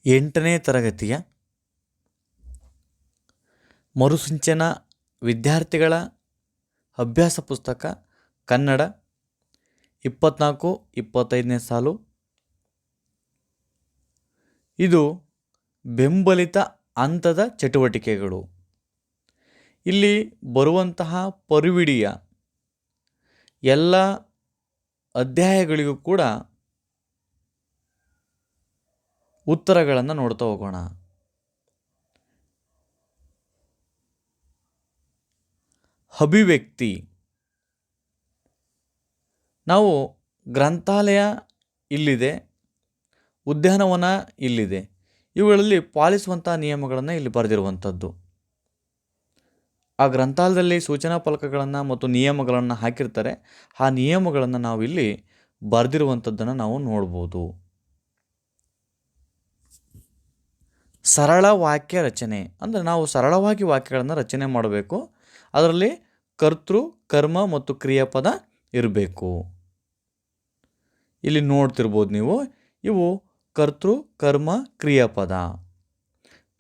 8ನೇ ತರಗತಿಯ ಮರುಸಿಂಚನ ವಿದ್ಯಾರ್ಥಿಗಳ ಅಭ್ಯಾಸ ಪುಸ್ತಕ ಕನ್ನಡ 24-25ನೇ ಸಾಲು. ಇದು ಬೆಂಬಲಿತ ಹಂತದ ಚಟುವಟಿಕೆಗಳು. ಇಲ್ಲಿ ಬರುವಂತಹ ಪರಿವಿಡಿಯ ಎಲ್ಲ ಅಧ್ಯಾಯಗಳಿಗೂ ಕೂಡ ಉತ್ತರಗಳನ್ನು ನೋಡ್ತಾ ಹೋಗೋಣ. ಅಭಿವ್ಯಕ್ತಿ. ನಾವು ಗ್ರಂಥಾಲಯ ಇಲ್ಲಿದೆ, ಉದ್ಯಾನವನ ಇಲ್ಲಿದೆ. ಇವುಗಳಲ್ಲಿ ಪಾಲಿಸುವಂಥ ನಿಯಮಗಳನ್ನು ಇಲ್ಲಿ ಬರೆದಿರುವಂಥದ್ದು. ಆ ಗ್ರಂಥಾಲಯದಲ್ಲಿ ಸೂಚನಾ ಫಲಕಗಳನ್ನು ಮತ್ತು ನಿಯಮಗಳನ್ನು ಹಾಕಿರ್ತಾರೆ. ಆ ನಿಯಮಗಳನ್ನು ನಾವು ಇಲ್ಲಿ ಬರೆದಿರುವಂಥದ್ದನ್ನು ನಾವು ನೋಡ್ಬೋದು. ಸರಳ ವಾಕ್ಯ ರಚನೆ ಅಂದರೆ ನಾವು ಸರಳವಾಗಿ ವಾಕ್ಯಗಳನ್ನು ರಚನೆ ಮಾಡಬೇಕು. ಅದರಲ್ಲಿ ಕರ್ತೃ, ಕರ್ಮ ಮತ್ತು ಕ್ರಿಯಾಪದ ಇರಬೇಕು. ಇಲ್ಲಿ ನೋಡ್ತಿರ್ಬೋದು ನೀವು, ಇವು ಕರ್ತೃ, ಕರ್ಮ, ಕ್ರಿಯಾಪದ.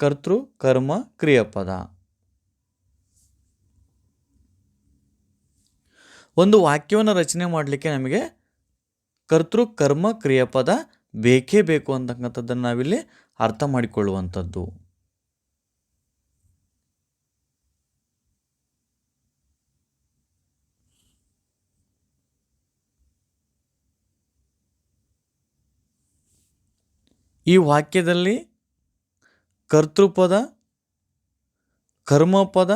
ಕರ್ತೃ, ಕರ್ಮ, ಕ್ರಿಯಾಪದ. ಒಂದು ವಾಕ್ಯವನ್ನು ರಚನೆ ಮಾಡಲಿಕ್ಕೆ ನಮಗೆ ಕರ್ತೃ, ಕರ್ಮ, ಕ್ರಿಯಾಪದ ಬೇಕೇ ಬೇಕು ಅಂತಕ್ಕಂಥದ್ದನ್ನು ನಾವಿಲ್ಲಿ ಅರ್ಥ ಮಾಡಿಕೊಳ್ಳುವಂಥದ್ದು. ಈ ವಾಕ್ಯದಲ್ಲಿ ಕರ್ತೃಪದ, ಕರ್ಮಪದ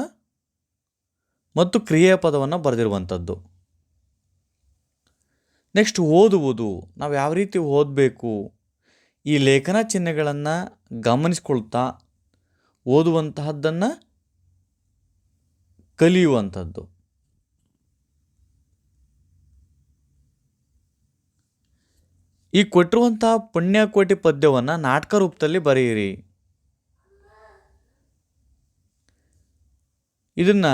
ಮತ್ತು ಕ್ರಿಯಾಪದವನ್ನು ಬರೆದಿರುವಂಥದ್ದು. ನೆಕ್ಸ್ಟ್ ಓದುವುದು. ನಾವು ಯಾವ ರೀತಿ ಓದಬೇಕು, ಈ ಲೇಖನ ಚಿಹ್ನೆಗಳನ್ನು ಗಮನಿಸ್ಕೊಳ್ತಾ ಓದುವಂತಹದ್ದನ್ನು ಕಲಿಯುವಂಥದ್ದು. ಈ ಕೊಟ್ಟಿರುವಂತಹ ಪುಣ್ಯಕೋಟಿ ಪದ್ಯವನ್ನು ನಾಟಕ ರೂಪದಲ್ಲಿ ಬರೆಯಿರಿ. ಇದನ್ನು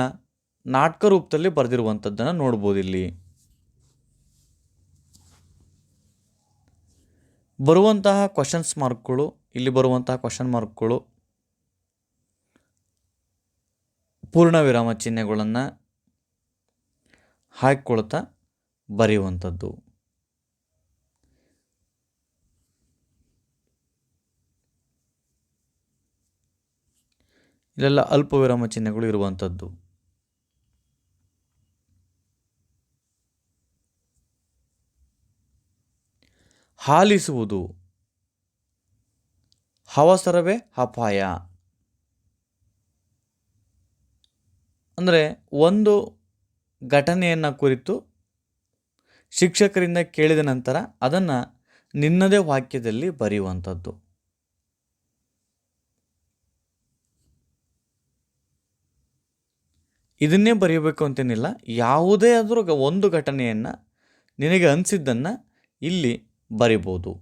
ನಾಟಕ ರೂಪದಲ್ಲಿ ಬರೆದಿರುವಂಥದ್ದನ್ನು ನೋಡ್ಬೋದು. ಇಲ್ಲಿ ಬರುವಂತಹ ಕ್ವಶನ್ಸ್ ಮಾರ್ಕ್ಗಳು, ಇಲ್ಲಿ ಬರುವಂತಹ ಕ್ವಶನ್ ಮಾರ್ಕ್ಗಳು, ಪೂರ್ಣ ವಿರಾಮ ಚಿಹ್ನೆಗಳನ್ನು ಹಾಕಿಕೊಳ್ತಾ ಬರೆಯುವಂಥದ್ದು. ಇಲ್ಲೆಲ್ಲ ಅಲ್ಪ ವಿರಾಮ ಚಿಹ್ನೆಗಳು ಇರುವಂಥದ್ದು. ಆಲಿಸುವುದು. ಅವಸರವೇ ಅಪಾಯ. ಅಂದರೆ ಒಂದು ಘಟನೆಯನ್ನು ಕುರಿತು ಶಿಕ್ಷಕರಿಂದ ಕೇಳಿದ ನಂತರ ಅದನ್ನು ನಿನ್ನದೇ ವಾಕ್ಯದಲ್ಲಿ ಬರೆಯುವಂಥದ್ದು. ಇದನ್ನೇ ಬರೆಯಬೇಕು ಅಂತೇನಿಲ್ಲ. ಯಾವುದೇ ಆದರೂ ಒಂದು ಘಟನೆಯನ್ನು ನಿನಗೆ ಅನಿಸಿದ್ದನ್ನು ಇಲ್ಲಿ ಬರಿಬೋದು.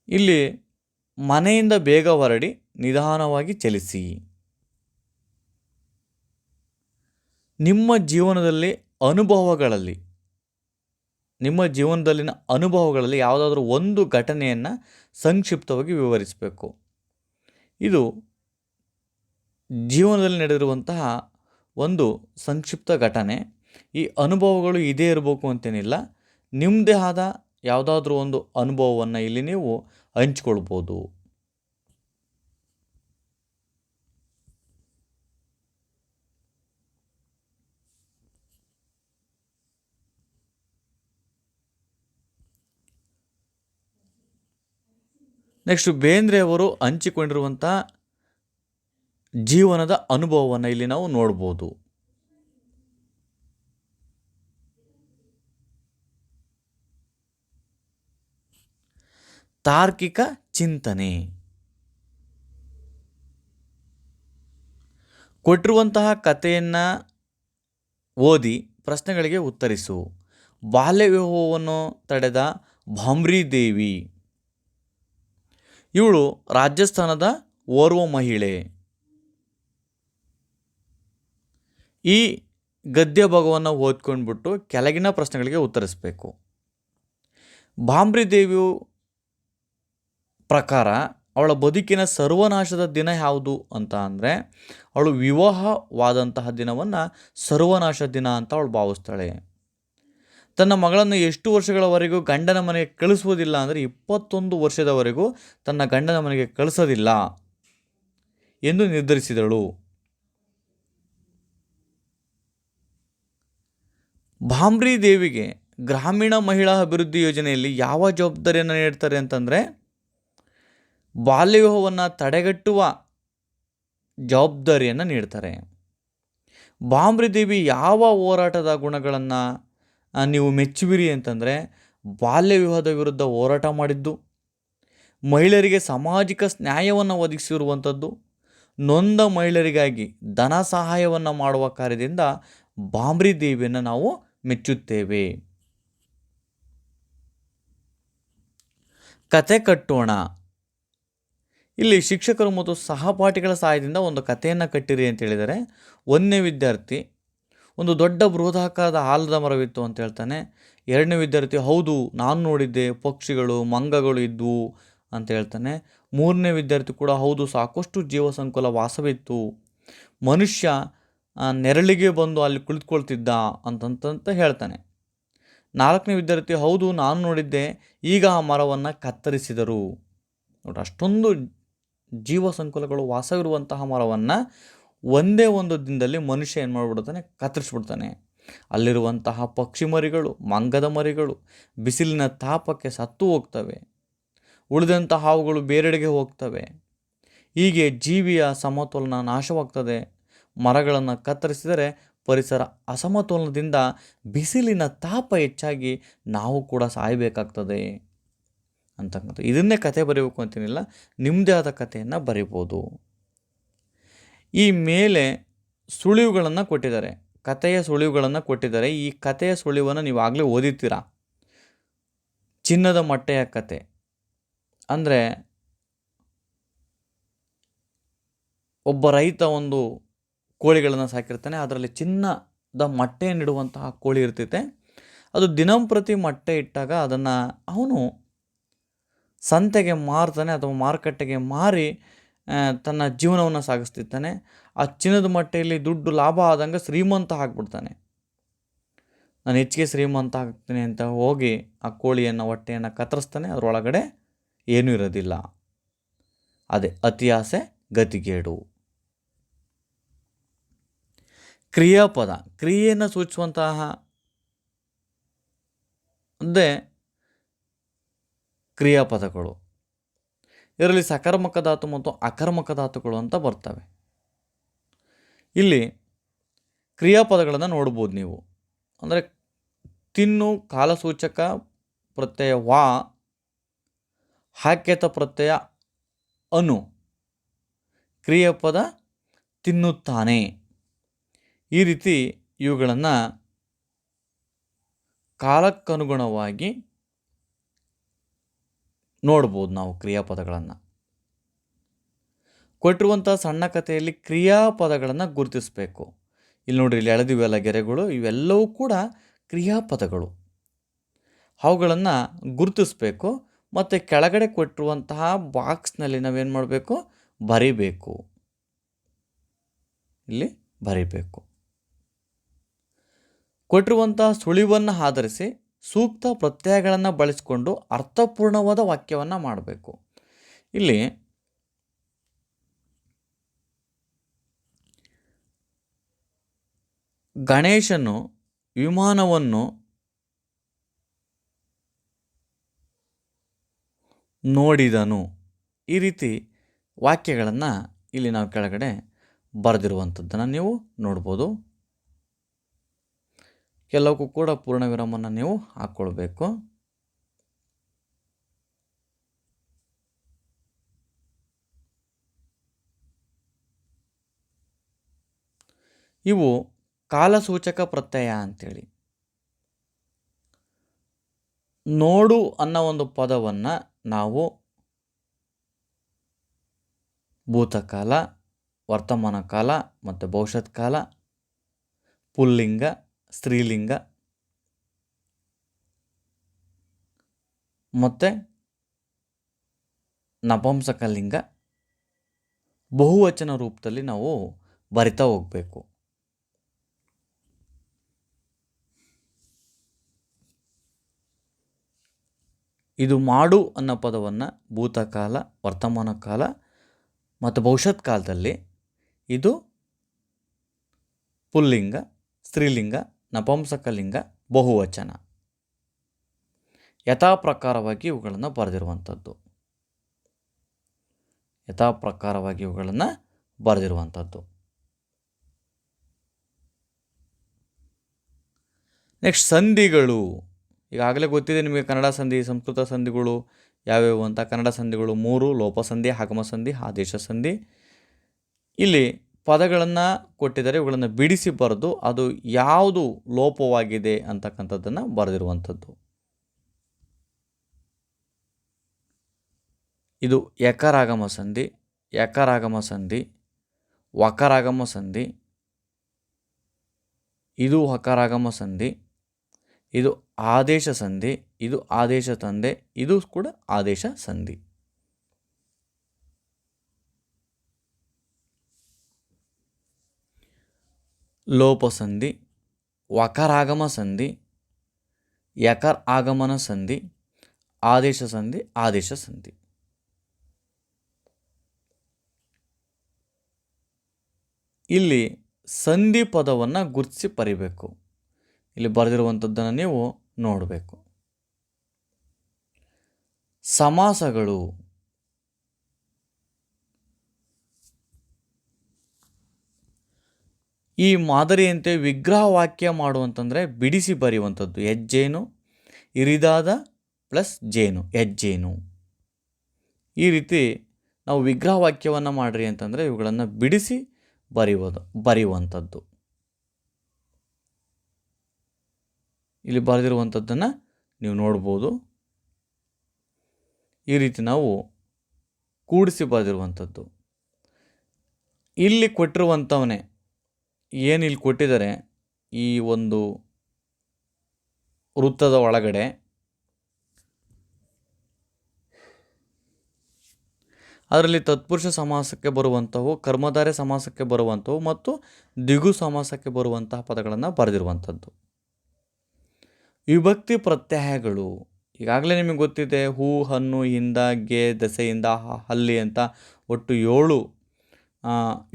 ಇಲ್ಲಿ ಮನೆಯಿಂದ ಬೇಗ ಹೊರಡಿ ನಿಧಾನವಾಗಿ ಚಲಿಸಿ. ನಿಮ್ಮ ಜೀವನದಲ್ಲಿನ ಅನುಭವಗಳಲ್ಲಿ ಯಾವುದಾದ್ರೂ ಒಂದು ಘಟನೆಯನ್ನು ಸಂಕ್ಷಿಪ್ತವಾಗಿ ವಿವರಿಸಬೇಕು. ಇದು ಜೀವನದಲ್ಲಿ ನಡೆದಿರುವಂತಹ ಒಂದು ಸಂಕ್ಷಿಪ್ತ ಘಟನೆ. ಈ ಅನುಭವಗಳು ಇದೇ ಇರಬೇಕು ಅಂತೇನಿಲ್ಲ. ನಿಮ್ಮದೇ ಆದ ಯಾವುದಾದ್ರೂ ಒಂದು ಅನುಭವವನ್ನು ಇಲ್ಲಿ ನೀವು ಹಂಚ್ಕೊಳ್ಬೋದು. ನೆಕ್ಸ್ಟ್ ಬೇಂದ್ರೆ ಅವರು ಹಂಚಿಕೊಂಡಿರುವಂಥ ಜೀವನದ ಅನುಭವವನ್ನು ಇಲ್ಲಿ ನಾವು ನೋಡ್ಬೋದು. ತಾರ್ಕಿಕ ಚಿಂತನೆ. ಕೊಟ್ಟಿರುವಂತಹ ಕಥೆಯನ್ನು ಓದಿ ಪ್ರಶ್ನೆಗಳಿಗೆ ಉತ್ತರಿಸು. ಬಾಲ್ಯ ವಿವಾಹವನ್ನು ತಡೆದ ಭಾಮ್ರಿ ದೇವಿ, ಇವಳು ರಾಜಸ್ಥಾನದ ಓರ್ವ ಮಹಿಳೆ. ಈ ಗದ್ಯ ಭಾಗವನ್ನು ಓದ್ಕೊಂಡ್ಬಿಟ್ಟು ಕೆಳಗಿನ ಪ್ರಶ್ನೆಗಳಿಗೆ ಉತ್ತರಿಸಬೇಕು. ಭಾಮ್ರಿ ದೇವಿಯು ಪ್ರಕಾರ ಅವಳ ಬದುಕಿನ ಸರ್ವನಾಶದ ದಿನ ಯಾವುದು ಅಂತ ಅಂದರೆ, ಅವಳು ವಿವಾಹವಾದಂತಹ ದಿನವನ್ನು ಸರ್ವನಾಶ ದಿನ ಅಂತ ಅವಳು ಭಾವಿಸ್ತಾಳೆ. ತನ್ನ ಮಗಳನ್ನು ಎಷ್ಟು ವರ್ಷಗಳವರೆಗೂ ಗಂಡನ ಮನೆಗೆ ಕಳಿಸುವುದಿಲ್ಲ ಅಂದರೆ 21 ವರ್ಷದವರೆಗೂ ತನ್ನ ಗಂಡನ ಮನೆಗೆ ಕಳಿಸೋದಿಲ್ಲ ಎಂದು ನಿರ್ಧರಿಸಿದಳು. ಭಾಮ್ರಿ ದೇವಿಗೆ ಗ್ರಾಮೀಣ ಮಹಿಳಾ ಅಭಿವೃದ್ಧಿ ಯೋಜನೆಯಲ್ಲಿ ಯಾವ ಜವಾಬ್ದಾರಿಯನ್ನು ನೀಡ್ತಾರೆ ಅಂತಂದರೆ, ಬಾಲ್ಯವಿವಾಹವನ್ನು ತಡೆಗಟ್ಟುವ ಜವಾಬ್ದಾರಿಯನ್ನು ನೀಡ್ತಾರೆ. ಭಾಮ್ರಿ ದೇವಿ ಯಾವ ಹೋರಾಟದ ಗುಣಗಳನ್ನು ನೀವು ಮೆಚ್ಚುವಿರಿ ಅಂತಂದರೆ, ಬಾಲ್ಯ ವಿವಾಹದ ವಿರುದ್ಧ ಹೋರಾಟ ಮಾಡಿದ್ದು, ಮಹಿಳೆಯರಿಗೆ ಸಾಮಾಜಿಕ ನ್ಯಾಯವನ್ನು ಒದಗಿಸಿರುವಂಥದ್ದು, ನೊಂದ ಮಹಿಳೆಯರಿಗಾಗಿ ಧನ ಸಹಾಯವನ್ನು ಮಾಡುವ ಕಾರ್ಯದಿಂದ ಭಾಮ್ರಿ ದೇವಿಯನ್ನು ನಾವು ಮೆಚ್ಚುತ್ತೇವೆ. ಕತೆ ಕಟ್ಟೋಣ. ಇಲ್ಲಿ ಶಿಕ್ಷಕರು ಮತ್ತು ಸಹಪಾಠಿಗಳ ಸಹಾಯದಿಂದ ಒಂದು ಕಥೆಯನ್ನು ಕಟ್ಟಿರಿ ಅಂತ ಹೇಳಿದರೆ, ಒಂದನೇ ವಿದ್ಯಾರ್ಥಿ ಒಂದು ದೊಡ್ಡ ಬೃಹದಾಕಾರದ ಆಲದ ಮರವಿತ್ತು ಅಂತ ಹೇಳ್ತಾನೆ. ಎರಡನೇ ವಿದ್ಯಾರ್ಥಿ ಹೌದು ನಾನು ನೋಡಿದ್ದೆ, ಪಕ್ಷಿಗಳು ಮಂಗಗಳು ಇದ್ವು ಅಂತ ಹೇಳ್ತಾನೆ. ಮೂರನೇ ವಿದ್ಯಾರ್ಥಿ ಕೂಡ ಹೌದು ಸಾಕಷ್ಟು ಜೀವ ಸಂಕುಲ ವಾಸವಿತ್ತು, ಮನುಷ್ಯ ನೆರಳಿಗೆ ಬಂದು ಅಲ್ಲಿ ಕುಳಿತುಕೊಳ್ತಿದ್ದ ಅಂತಂತ ಹೇಳ್ತಾನೆ. ನಾಲ್ಕನೇ ವಿದ್ಯಾರ್ಥಿ ಹೌದು ನಾನು ನೋಡಿದ್ದೆ, ಈಗ ಆ ಮರವನ್ನು ಕತ್ತರಿಸಿದರು. ನೋಡಿ, ಅಷ್ಟೊಂದು ಜೀವ ಸಂಕುಲಗಳು ವಾಸವಿರುವಂತಹ ಮರವನ್ನು ಒಂದೇ ಒಂದು ದಿನದಲ್ಲಿ ಮನುಷ್ಯ ಏನು ಮಾಡಿಬಿಡ್ತಾನೆ, ಕತ್ತರಿಸ್ಬಿಡ್ತಾನೆ. ಅಲ್ಲಿರುವಂತಹ ಪಕ್ಷಿ ಮರಿಗಳು, ಮಂಗದ ಮರಿಗಳು ಬಿಸಿಲಿನ ತಾಪಕ್ಕೆ ಸತ್ತು ಹೋಗ್ತವೆ. ಉಳಿದಂಥ ಹಾವುಗಳು ಬೇರೆಡೆಗೆ ಹೋಗ್ತವೆ. ಹೀಗೆ ಜೀವಿಯ ಸಮತೋಲನ ನಾಶವಾಗ್ತದೆ. ಮರಗಳನ್ನು ಕತ್ತರಿಸಿದರೆ ಪರಿಸರ ಅಸಮತೋಲನದಿಂದ ಬಿಸಿಲಿನ ತಾಪ ಹೆಚ್ಚಾಗಿ ನಾವು ಕೂಡ ಸಾಯಬೇಕಾಗ್ತದೆ ಅಂತಕ್ಕಂಥ. ಇದನ್ನೇ ಕತೆ ಬರೀಬೇಕು ಅಂತೇನಿಲ್ಲ, ನಿಮ್ಮದೇ ಆದ ಕಥೆಯನ್ನು ಬರಿಬೋದು. ಈ ಮೇಲೆ ಸುಳಿವುಗಳನ್ನು ಕೊಟ್ಟಿದ್ದಾರೆ, ಕಥೆಯ ಸುಳಿವುಗಳನ್ನು ಕೊಟ್ಟಿದ್ದಾರೆ. ಈ ಕಥೆಯ ಸುಳಿವನ್ನು ನೀವು ಆಗಲೇ ಓದಿರ್ತೀರ. ಚಿನ್ನದ ಮೊಟ್ಟೆಯ ಕತೆ ಅಂದರೆ, ಒಬ್ಬ ರೈತ ಒಂದು ಕೋಳಿಗಳನ್ನು ಸಾಕಿರ್ತಾನೆ. ಅದರಲ್ಲಿ ಚಿನ್ನದ ಮೊಟ್ಟೆಯನ್ನಿಡುವಂತಹ ಕೋಳಿ ಇರ್ತೈತೆ. ಅದು ದಿನಂಪ್ರತಿ ಮೊಟ್ಟೆ ಇಟ್ಟಾಗ ಅದನ್ನು ಅವನು ಸಂತೆಗೆ ಮಾರ್ತಾನೆ ಅಥವಾ ಮಾರುಕಟ್ಟೆಗೆ ಮಾರಿ ತನ್ನ ಜೀವನವನ್ನು ಸಾಗಿಸ್ತಿರ್ತಾನೆ. ಆ ಚಿನ್ನದ ಮೊಟ್ಟೆಯಲ್ಲಿ ದುಡ್ಡು ಲಾಭ ಆದಂಗೆ ಶ್ರೀಮಂತ ಆಗಿಬಿಡ್ತಾನೆ. ನಾನು ಹೆಚ್ಚಿಗೆ ಶ್ರೀಮಂತ ಆಗ್ತೀನಿ ಅಂತ ಹೋಗಿ ಆ ಕೋಳಿಯನ್ನು ಹೊಟ್ಟೆಯನ್ನು ಕತ್ತರಿಸ್ತಾನೆ. ಅದರೊಳಗಡೆ ಏನೂ ಇರೋದಿಲ್ಲ. ಅದೇ ಅತಿ ಆಸೆ ಗತಿಗೇಡು. ಕ್ರಿಯಾಪದ ಕ್ರಿಯೆಯನ್ನು ಸೂಚಿಸುವಂತಹ ಅದೇ ಕ್ರಿಯಾಪದಗಳು. ಇದರಲ್ಲಿ ಸಕರ್ಮಕ ಧಾತು ಮತ್ತು ಅಕರ್ಮಕ ಧಾತುಗಳು ಅಂತ ಬರ್ತವೆ. ಇಲ್ಲಿ ಕ್ರಿಯಾಪದಗಳನ್ನು ನೋಡ್ಬೋದು ನೀವು. ಅಂದರೆ ತಿನ್ನು ಕಾಲಸೂಚಕ ಪ್ರತ್ಯಯ ವಾ, ಹಾಕ್ಯತ ಪ್ರತ್ಯಯ ಅನು, ಕ್ರಿಯಾಪದ ತಿನ್ನುತ್ತಾನೆ. ಈ ರೀತಿ ಇವುಗಳನ್ನು ಕಾಲಕ್ಕನುಗುಣವಾಗಿ ನೋಡ್ಬೋದು ನಾವು ಕ್ರಿಯಾಪದಗಳನ್ನು. ಕೊಟ್ಟಿರುವಂಥ ಸಣ್ಣ ಕಥೆಯಲ್ಲಿ ಕ್ರಿಯಾಪದಗಳನ್ನು ಗುರುತಿಸಬೇಕು. ಇಲ್ಲಿ ನೋಡಿರಿ, ಇಲ್ಲಿ ಎಳೆದಿವೆಲ್ಲ ಗೆರೆಗಳು, ಇವೆಲ್ಲವೂ ಕೂಡ ಕ್ರಿಯಾಪದಗಳು. ಅವುಗಳನ್ನು ಗುರುತಿಸಬೇಕು. ಮತ್ತು ಕೆಳಗಡೆ ಕೊಟ್ಟಿರುವಂತಹ ಬಾಕ್ಸ್ನಲ್ಲಿ ನಾವೇನು ಮಾಡಬೇಕು, ಬರಿಬೇಕು. ಇಲ್ಲಿ ಬರಿಬೇಕು. ಕೊಟ್ಟಿರುವಂತಹ ಸುಳಿವನ್ನು ಆಧರಿಸಿ ಸೂಕ್ತ ಪ್ರತ್ಯಯಗಳನ್ನು ಬಳಸಿಕೊಂಡು ಅರ್ಥಪೂರ್ಣವಾದ ವಾಕ್ಯವನ್ನು ಮಾಡಬೇಕು. ಇಲ್ಲಿ ಗಣೇಶನು ವಿಮಾನವನ್ನು ನೋಡಿದನು. ಈ ರೀತಿ ವಾಕ್ಯಗಳನ್ನು ಇಲ್ಲಿ ನಾವು ಕೆಳಗಡೆ ಬರೆದಿರುವಂಥದ್ದನ್ನು ನೀವು ನೋಡ್ಬೋದು. ಕೆಲವಕ್ಕೂ ಕೂಡ ಪೂರ್ಣ ವಿರಾಮವನ್ನು ನೀವು ಹಾಕ್ಕೊಳ್ಬೇಕು. ಇವು ಕಾಲಸೂಚಕ ಪ್ರತ್ಯಯ ಅಂತೇಳಿ. ನೋಡು ಅನ್ನೋ ಒಂದು ಪದವನ್ನು ನಾವು ಭೂತಕಾಲ, ವರ್ತಮಾನ ಕಾಲ ಮತ್ತು ಭವಿಷ್ಯತ್ ಕಾಲ, ಪುಲ್ಲಿಂಗ, ಸ್ತ್ರೀಲಿಂಗ ಮತ್ತು ನಪುಂಸಕಲಿಂಗ ಬಹುವಚನ ರೂಪದಲ್ಲಿ ನಾವು ಬರಿತಾ ಹೋಗಬೇಕು. ಇದು ಮಾಡು ಅನ್ನೋ ಪದವನ್ನು ಭೂತಕಾಲ, ವರ್ತಮಾನ ಕಾಲ ಮತ್ತು ಭವಿಷ್ಯತ್ ಕಾಲದಲ್ಲಿ ಇದು ಪುಲ್ಲಿಂಗ, ಸ್ತ್ರೀಲಿಂಗ, ನಪುಂಸಕಲಿಂಗ, ಬಹುವಚನ ಯಥಾಪ್ರಕಾರವಾಗಿ ಇವುಗಳನ್ನು ಬರೆದಿರುವಂಥದ್ದು. ನೆಕ್ಸ್ಟ್ ಸಂಧಿಗಳು. ಈಗಾಗಲೇ ಗೊತ್ತಿದೆ ನಿಮಗೆ ಕನ್ನಡ ಸಂಧಿ, ಸಂಸ್ಕೃತ ಸಂಧಿಗಳು ಯಾವ್ಯಾವು ಅಂತ. ಕನ್ನಡ ಸಂಧಿಗಳು 3: ಲೋಪಸಂಧಿ, ಆಗಮ ಸಂಧಿ, ಆದೇಶ ಸಂಧಿ. ಇಲ್ಲಿ ಪದಗಳನ್ನು ಕೊಟ್ಟಿದ್ದಾರೆ, ಇವುಗಳನ್ನು ಬಿಡಿಸಿ ಬರೆದು ಅದು ಯಾವುದು ಲೋಪವಾಗಿದೆ ಅಂತಕ್ಕಂಥದ್ದನ್ನು ಬರೆದಿರುವಂಥದ್ದು. ಇದು ಯಕರಾಗಮ ಸಂಧಿ, ಯಕರಾಗಮ ಸಂಧಿ, ವಕರಾಗಮ ಸಂಧಿ, ಇದು ಹಕರಾಗಮ ಸಂಧಿ, ಇದು ಆದೇಶ ಸಂಧಿ, ಇದು ಆದೇಶ ತಂದೆ, ಇದು ಕೂಡ ಆದೇಶ ಸಂಧಿ. ಲೋಪಸಂಧಿ, ವಕರಾಗಮ ಸಂಧಿ, ಯಕರ್ ಆಗಮನ ಸಂಧಿ, ಆದೇಶ ಸಂಧಿ, ಆದೇಶ ಸಂಧಿ. ಇಲ್ಲಿ ಸಂಧಿ ಪದವನ್ನು ಗುರುತಿಸಿ ಬರಿಬೇಕು. ಇಲ್ಲಿ ಬರೆದಿರುವಂಥದ್ದನ್ನು ನೀವು ನೋಡಬೇಕು. ಸಮಾಸಗಳು. ಈ ಮಾದರಿಯಂತೆ ವಿಗ್ರಹ ವಾಕ್ಯ ಮಾಡುವಂತಂದರೆ ಬಿಡಿಸಿ ಬರೆಯುವಂಥದ್ದು. ಹೆಜ್ಜೇನು, ಇರಿದಾದ ಪ್ಲಸ್ ಜೇನು, ಹೆಜ್ಜೇನು. ಈ ರೀತಿ ನಾವು ವಿಗ್ರಹ ವಾಕ್ಯವನ್ನು ಮಾಡ್ರಿ ಅಂತಂದರೆ ಇವುಗಳನ್ನು ಬಿಡಿಸಿ ಬರೆಯುವಂಥದ್ದು. ಇಲ್ಲಿ ಬರೆದಿರುವಂಥದ್ದನ್ನು ನೀವು ನೋಡ್ಬೋದು. ಈ ರೀತಿ ನಾವು ಕೂಡಿಸಿ ಬರೆದಿರುವಂಥದ್ದು. ಇಲ್ಲಿ ಕೊಟ್ಟಿರುವಂಥವನೇ ಏನು ಇಲ್ಲಿ ಕೊಟ್ಟಿದ್ದಾರೆ, ಈ ಒಂದು ವೃತ್ತದ ಒಳಗಡೆ ಅದರಲ್ಲಿ ತತ್ಪುರುಷ ಸಮಾಸಕ್ಕೆ ಬರುವಂಥವು, ಕರ್ಮಧಾರೆ ಸಮಾಸಕ್ಕೆ ಬರುವಂಥವು ಮತ್ತು ದ್ವಿಗು ಸಮಾಸಕ್ಕೆ ಬರುವಂತಹ ಪದಗಳನ್ನು ಬರೆದಿರುವಂಥದ್ದು. ವಿಭಕ್ತಿ ಪ್ರತ್ಯಯಗಳು ಈಗಾಗಲೇ ನಿಮಗೆ ಗೊತ್ತಿದೆ. ಹೂ, ಹಣ್ಣು, ಹಿಂದ, ಗೆ, ದೆಸೆಯಿಂದ, ಹಲ್ಲಿ ಅಂತ ಒಟ್ಟು 7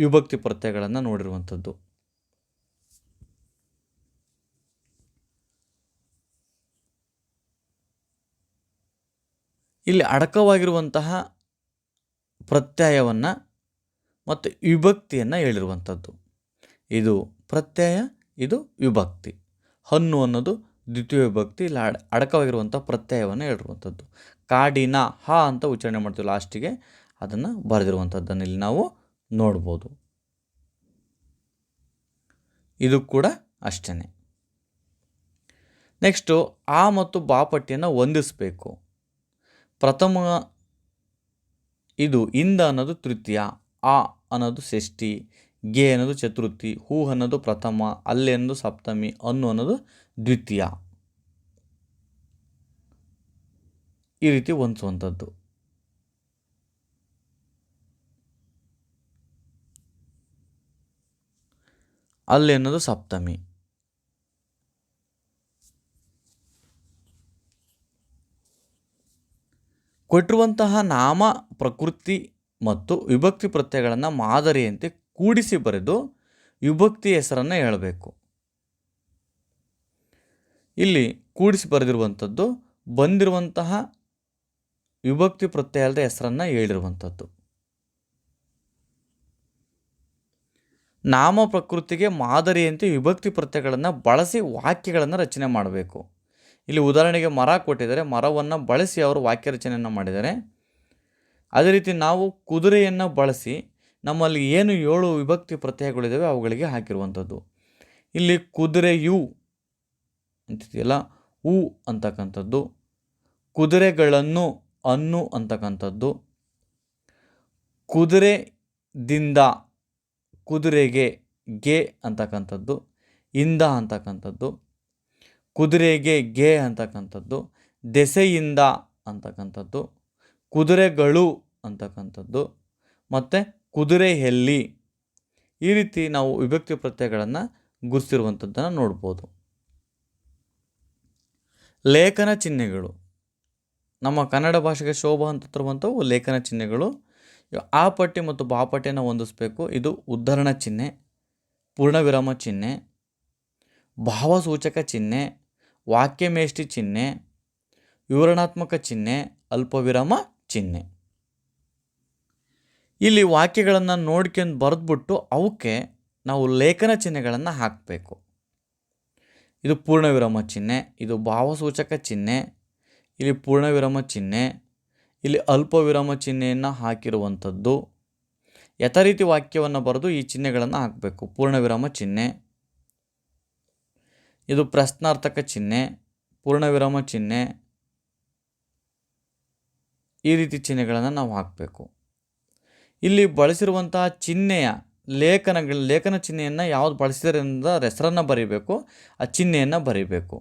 ವಿಭಕ್ತಿ ಪ್ರತ್ಯಯಗಳನ್ನು ನೋಡಿರುವಂಥದ್ದು. ಇಲ್ಲಿ ಅಡಕವಾಗಿರುವಂತಹ ಪ್ರತ್ಯಯವನ್ನು ಮತ್ತು ವಿಭಕ್ತಿಯನ್ನು ಹೇಳಿರುವಂಥದ್ದು. ಇದು ಪ್ರತ್ಯಯ, ಇದು ವಿಭಕ್ತಿ. ಹಣ್ಣು ಅನ್ನೋದು ದ್ವಿತೀಯ ವಿಭಕ್ತಿ. ಇಲ್ಲಿ ಅಡಕವಾಗಿರುವಂಥ ಪ್ರತ್ಯಯವನ್ನು ಹೇಳಿರುವಂಥದ್ದು. ಕಾಡಿನ ಹ ಅಂತ ಉಚ್ಚಾರಣೆ ಮಾಡ್ತೀವಿ ಲಾಸ್ಟಿಗೆ, ಅದನ್ನು ಬರೆದಿರುವಂಥದ್ದನ್ನು ಇಲ್ಲಿ ನಾವು ನೋಡ್ಬೋದು. ಇದು ಕೂಡ ಅಷ್ಟೇ. ನೆಕ್ಸ್ಟು ಆ ಮತ್ತು ಬಾ ಪಟ್ಟಿಯನ್ನು ಹೊಂದಿಸಬೇಕು. ಪ್ರಥಮ ಇದು ಇಂದ ಅನ್ನೋದು ತೃತೀಯ, ಆ ಅನ್ನೋದು ಷಷ್ಠಿ, ಗೆ ಅನ್ನೋದು ಚತುರ್ಥಿ, ಹೂ ಅನ್ನೋದು ಪ್ರಥಮ, ಅಲ್ಲಿ ಅನ್ನೋದು ಸಪ್ತಮಿ, ಅನ್ನು ಅನ್ನೋದು ದ್ವಿತೀಯ. ಈ ರೀತಿ ಹೊಂದಿಸುವಂಥದ್ದು. ಅಲ್ಲಿ ಅನ್ನೋದು ಸಪ್ತಮಿ. ಕೊಟ್ಟಿರುವಂತಹ ನಾಮ, ಪ್ರಕೃತಿ ಮತ್ತು ವಿಭಕ್ತಿ ಪ್ರತ್ಯಯಗಳನ್ನು ಮಾದರಿಯಂತೆ ಕೂಡಿಸಿ ಬರೆದು ವಿಭಕ್ತಿ ಹೆಸರನ್ನು ಹೇಳಬೇಕು. ಇಲ್ಲಿ ಕೂಡಿಸಿ ಬರೆದಿರುವಂಥದ್ದು ಬಂದಿರುವಂತಹ ವಿಭಕ್ತಿ ಪ್ರತ್ಯಯದ ಹೆಸರನ್ನು ಹೇಳಿರುವಂಥದ್ದು. ನಾಮ ಪ್ರಕೃತಿಗೆ ಮಾದರಿಯಂತೆ ವಿಭಕ್ತಿ ಪ್ರತ್ಯಯಗಳನ್ನು ಬಳಸಿ ವಾಕ್ಯಗಳನ್ನು ರಚನೆ ಮಾಡಬೇಕು. ಇಲ್ಲಿ ಉದಾಹರಣೆಗೆ ಮರ ಕೊಟ್ಟಿದ್ದಾರೆ, ಮರವನ್ನು ಬಳಸಿ ಅವರು ವಾಕ್ಯ ರಚನೆಯನ್ನು ಮಾಡಿದ್ದಾರೆ. ಅದೇ ರೀತಿ ನಾವು ಕುದುರೆಯನ್ನು ಬಳಸಿ ನಮ್ಮಲ್ಲಿ ಏನು 7 ವಿಭಕ್ತಿ ಪ್ರತ್ಯಯಗಳಿದ್ದಾವೆ ಅವುಗಳಿಗೆ ಹಾಕಿರುವಂಥದ್ದು. ಇಲ್ಲಿ ಕುದುರೆಯು ಅಂತಿದೆಯಲ್ಲ, ಹೂ ಅಂತಕ್ಕಂಥದ್ದು, ಕುದುರೆಗಳನ್ನು ಅನ್ನು ಅಂತಕ್ಕಂಥದ್ದು, ಕುದುರೆದಿಂದ ಕುದುರೆಗೆ ಗೆ ಅಂತಕ್ಕಂಥದ್ದು, ಇಂದ ಅಂತಕ್ಕಂಥದ್ದು, ಕುದುರೆಗೆ ಗೆ ಅಂತಕ್ಕಂಥದ್ದು, ದೆಸೆಯಿಂದ ಅಂತಕ್ಕಂಥದ್ದು, ಕುದುರೆಗಳು ಅಂತಕ್ಕಂಥದ್ದು, ಮತ್ತು ಕುದುರೆ ಎಲ್ಲಿ, ಈ ರೀತಿ ನಾವು ವಿಭಕ್ತಿ ಪ್ರತ್ಯಯಗಳನ್ನು ಗುರುತಿರುವಂಥದ್ದನ್ನು ನೋಡ್ಬೋದು. ಲೇಖನ ಚಿಹ್ನೆಗಳು ನಮ್ಮ ಕನ್ನಡ ಭಾಷೆಗೆ ಶೋಭಾ ಅಂತ ತರುವಂಥವು ಲೇಖನ ಚಿಹ್ನೆಗಳು. ಆ ಪಟ್ಟಿ ಮತ್ತು ಬಾ ಪಟ್ಟಿಯನ್ನು ಹೊಂದಿಸಬೇಕು. ಇದು ಉದ್ಧರಣ ಚಿಹ್ನೆ, ಪೂರ್ಣವಿರಾಮ ಚಿಹ್ನೆ, ಭಾವಸೂಚಕ ಚಿಹ್ನೆ, ವಾಕ್ಯಮೇಷ್ಟಿ ಚಿಹ್ನೆ, ವಿವರಣಾತ್ಮಕ ಚಿಹ್ನೆ, ಅಲ್ಪವಿರಾಮ ಚಿಹ್ನೆ. ಇಲ್ಲಿ ವಾಕ್ಯಗಳನ್ನು ನೋಡ್ಕೊಂಡು ಬರೆದ್ಬಿಟ್ಟು ಅವಕ್ಕೆ ನಾವು ಲೇಖನ ಚಿಹ್ನೆಗಳನ್ನು ಹಾಕಬೇಕು. ಇದು ಪೂರ್ಣವಿರಾಮ ಚಿಹ್ನೆ, ಇದು ಭಾವಸೂಚಕ ಚಿಹ್ನೆ, ಇಲ್ಲಿ ಪೂರ್ಣವಿರಾಮ ಚಿಹ್ನೆ, ಇಲ್ಲಿ ಅಲ್ಪವಿರಾಮ ಚಿಹ್ನೆಯನ್ನು ಹಾಕಿರುವಂಥದ್ದು. ಯಥಾರೀತಿ ವಾಕ್ಯವನ್ನು ಬರೆದು ಈ ಚಿಹ್ನೆಗಳನ್ನು ಹಾಕಬೇಕು. ಪೂರ್ಣವಿರಾಮ ಚಿಹ್ನೆ, ಇದು ಪ್ರಶ್ನಾರ್ಥಕ ಚಿಹ್ನೆ, ಪೂರ್ಣವಿರಾಮ ಚಿಹ್ನೆ, ಈ ರೀತಿ ಚಿಹ್ನೆಗಳನ್ನು ನಾವು ಹಾಕಬೇಕು. ಇಲ್ಲಿ ಬಳಸಿರುವಂತಹ ಚಿಹ್ನೆಯ ಲೇಖನ ಚಿಹ್ನೆಯನ್ನು ಯಾವುದು ಬಳಸಿದರೆ ಹೆಸರನ್ನು ಬರೀಬೇಕು, ಆ ಚಿಹ್ನೆಯನ್ನು ಬರೀಬೇಕು.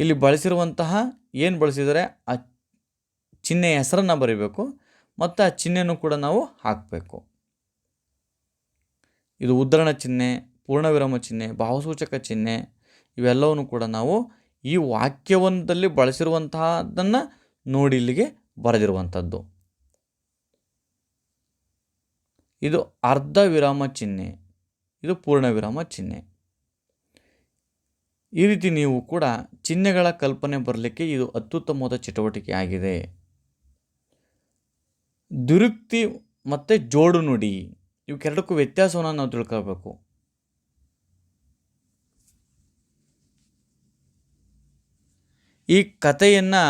ಇಲ್ಲಿ ಬಳಸಿರುವಂತಹ ಏನು ಬಳಸಿದರೆ ಆ ಚಿಹ್ನೆಯ ಹೆಸರನ್ನು ಬರೀಬೇಕು ಮತ್ತು ಆ ಚಿಹ್ನೆಯನ್ನು ಕೂಡ ನಾವು ಹಾಕಬೇಕು. ಇದು ಉದ್ಧರಣ ಚಿಹ್ನೆ, ಪೂರ್ಣವಿರಾಮ ಚಿಹ್ನೆ, ಭಾವಸೂಚಕ ಚಿಹ್ನೆ, ಇವೆಲ್ಲವನ್ನು ಕೂಡ ನಾವು ಈ ವಾಕ್ಯವೊಂದರಲ್ಲಿ ಬಳಸಿರುವಂತಹದ್ದನ್ನು ನೋಡಿ ಇಲ್ಲಿಗೆ ಬರೆದಿರುವಂಥದ್ದು. ಇದು ಅರ್ಧ ವಿರಾಮ ಚಿಹ್ನೆ, ಇದು ಪೂರ್ಣವಿರಾಮ ಚಿಹ್ನೆ. ಈ ರೀತಿ ನೀವು ಕೂಡ ಚಿಹ್ನೆಗಳ ಕಲ್ಪನೆ ಬರಲಿಕ್ಕೆ ಇದು ಅತ್ಯುತ್ತಮವಾದ ಚಟುವಟಿಕೆ ಆಗಿದೆ. ದುರುಕ್ತಿ ಮತ್ತು ಜೋಡು ನುಡಿ, ಇವಕ್ಕೆರಡಕ್ಕೂ ವ್ಯತ್ಯಾಸವನ್ನು ನಾವು ತಿಳ್ಕೋಬೇಕು. ಈ ಕಥೆಯನ್ನು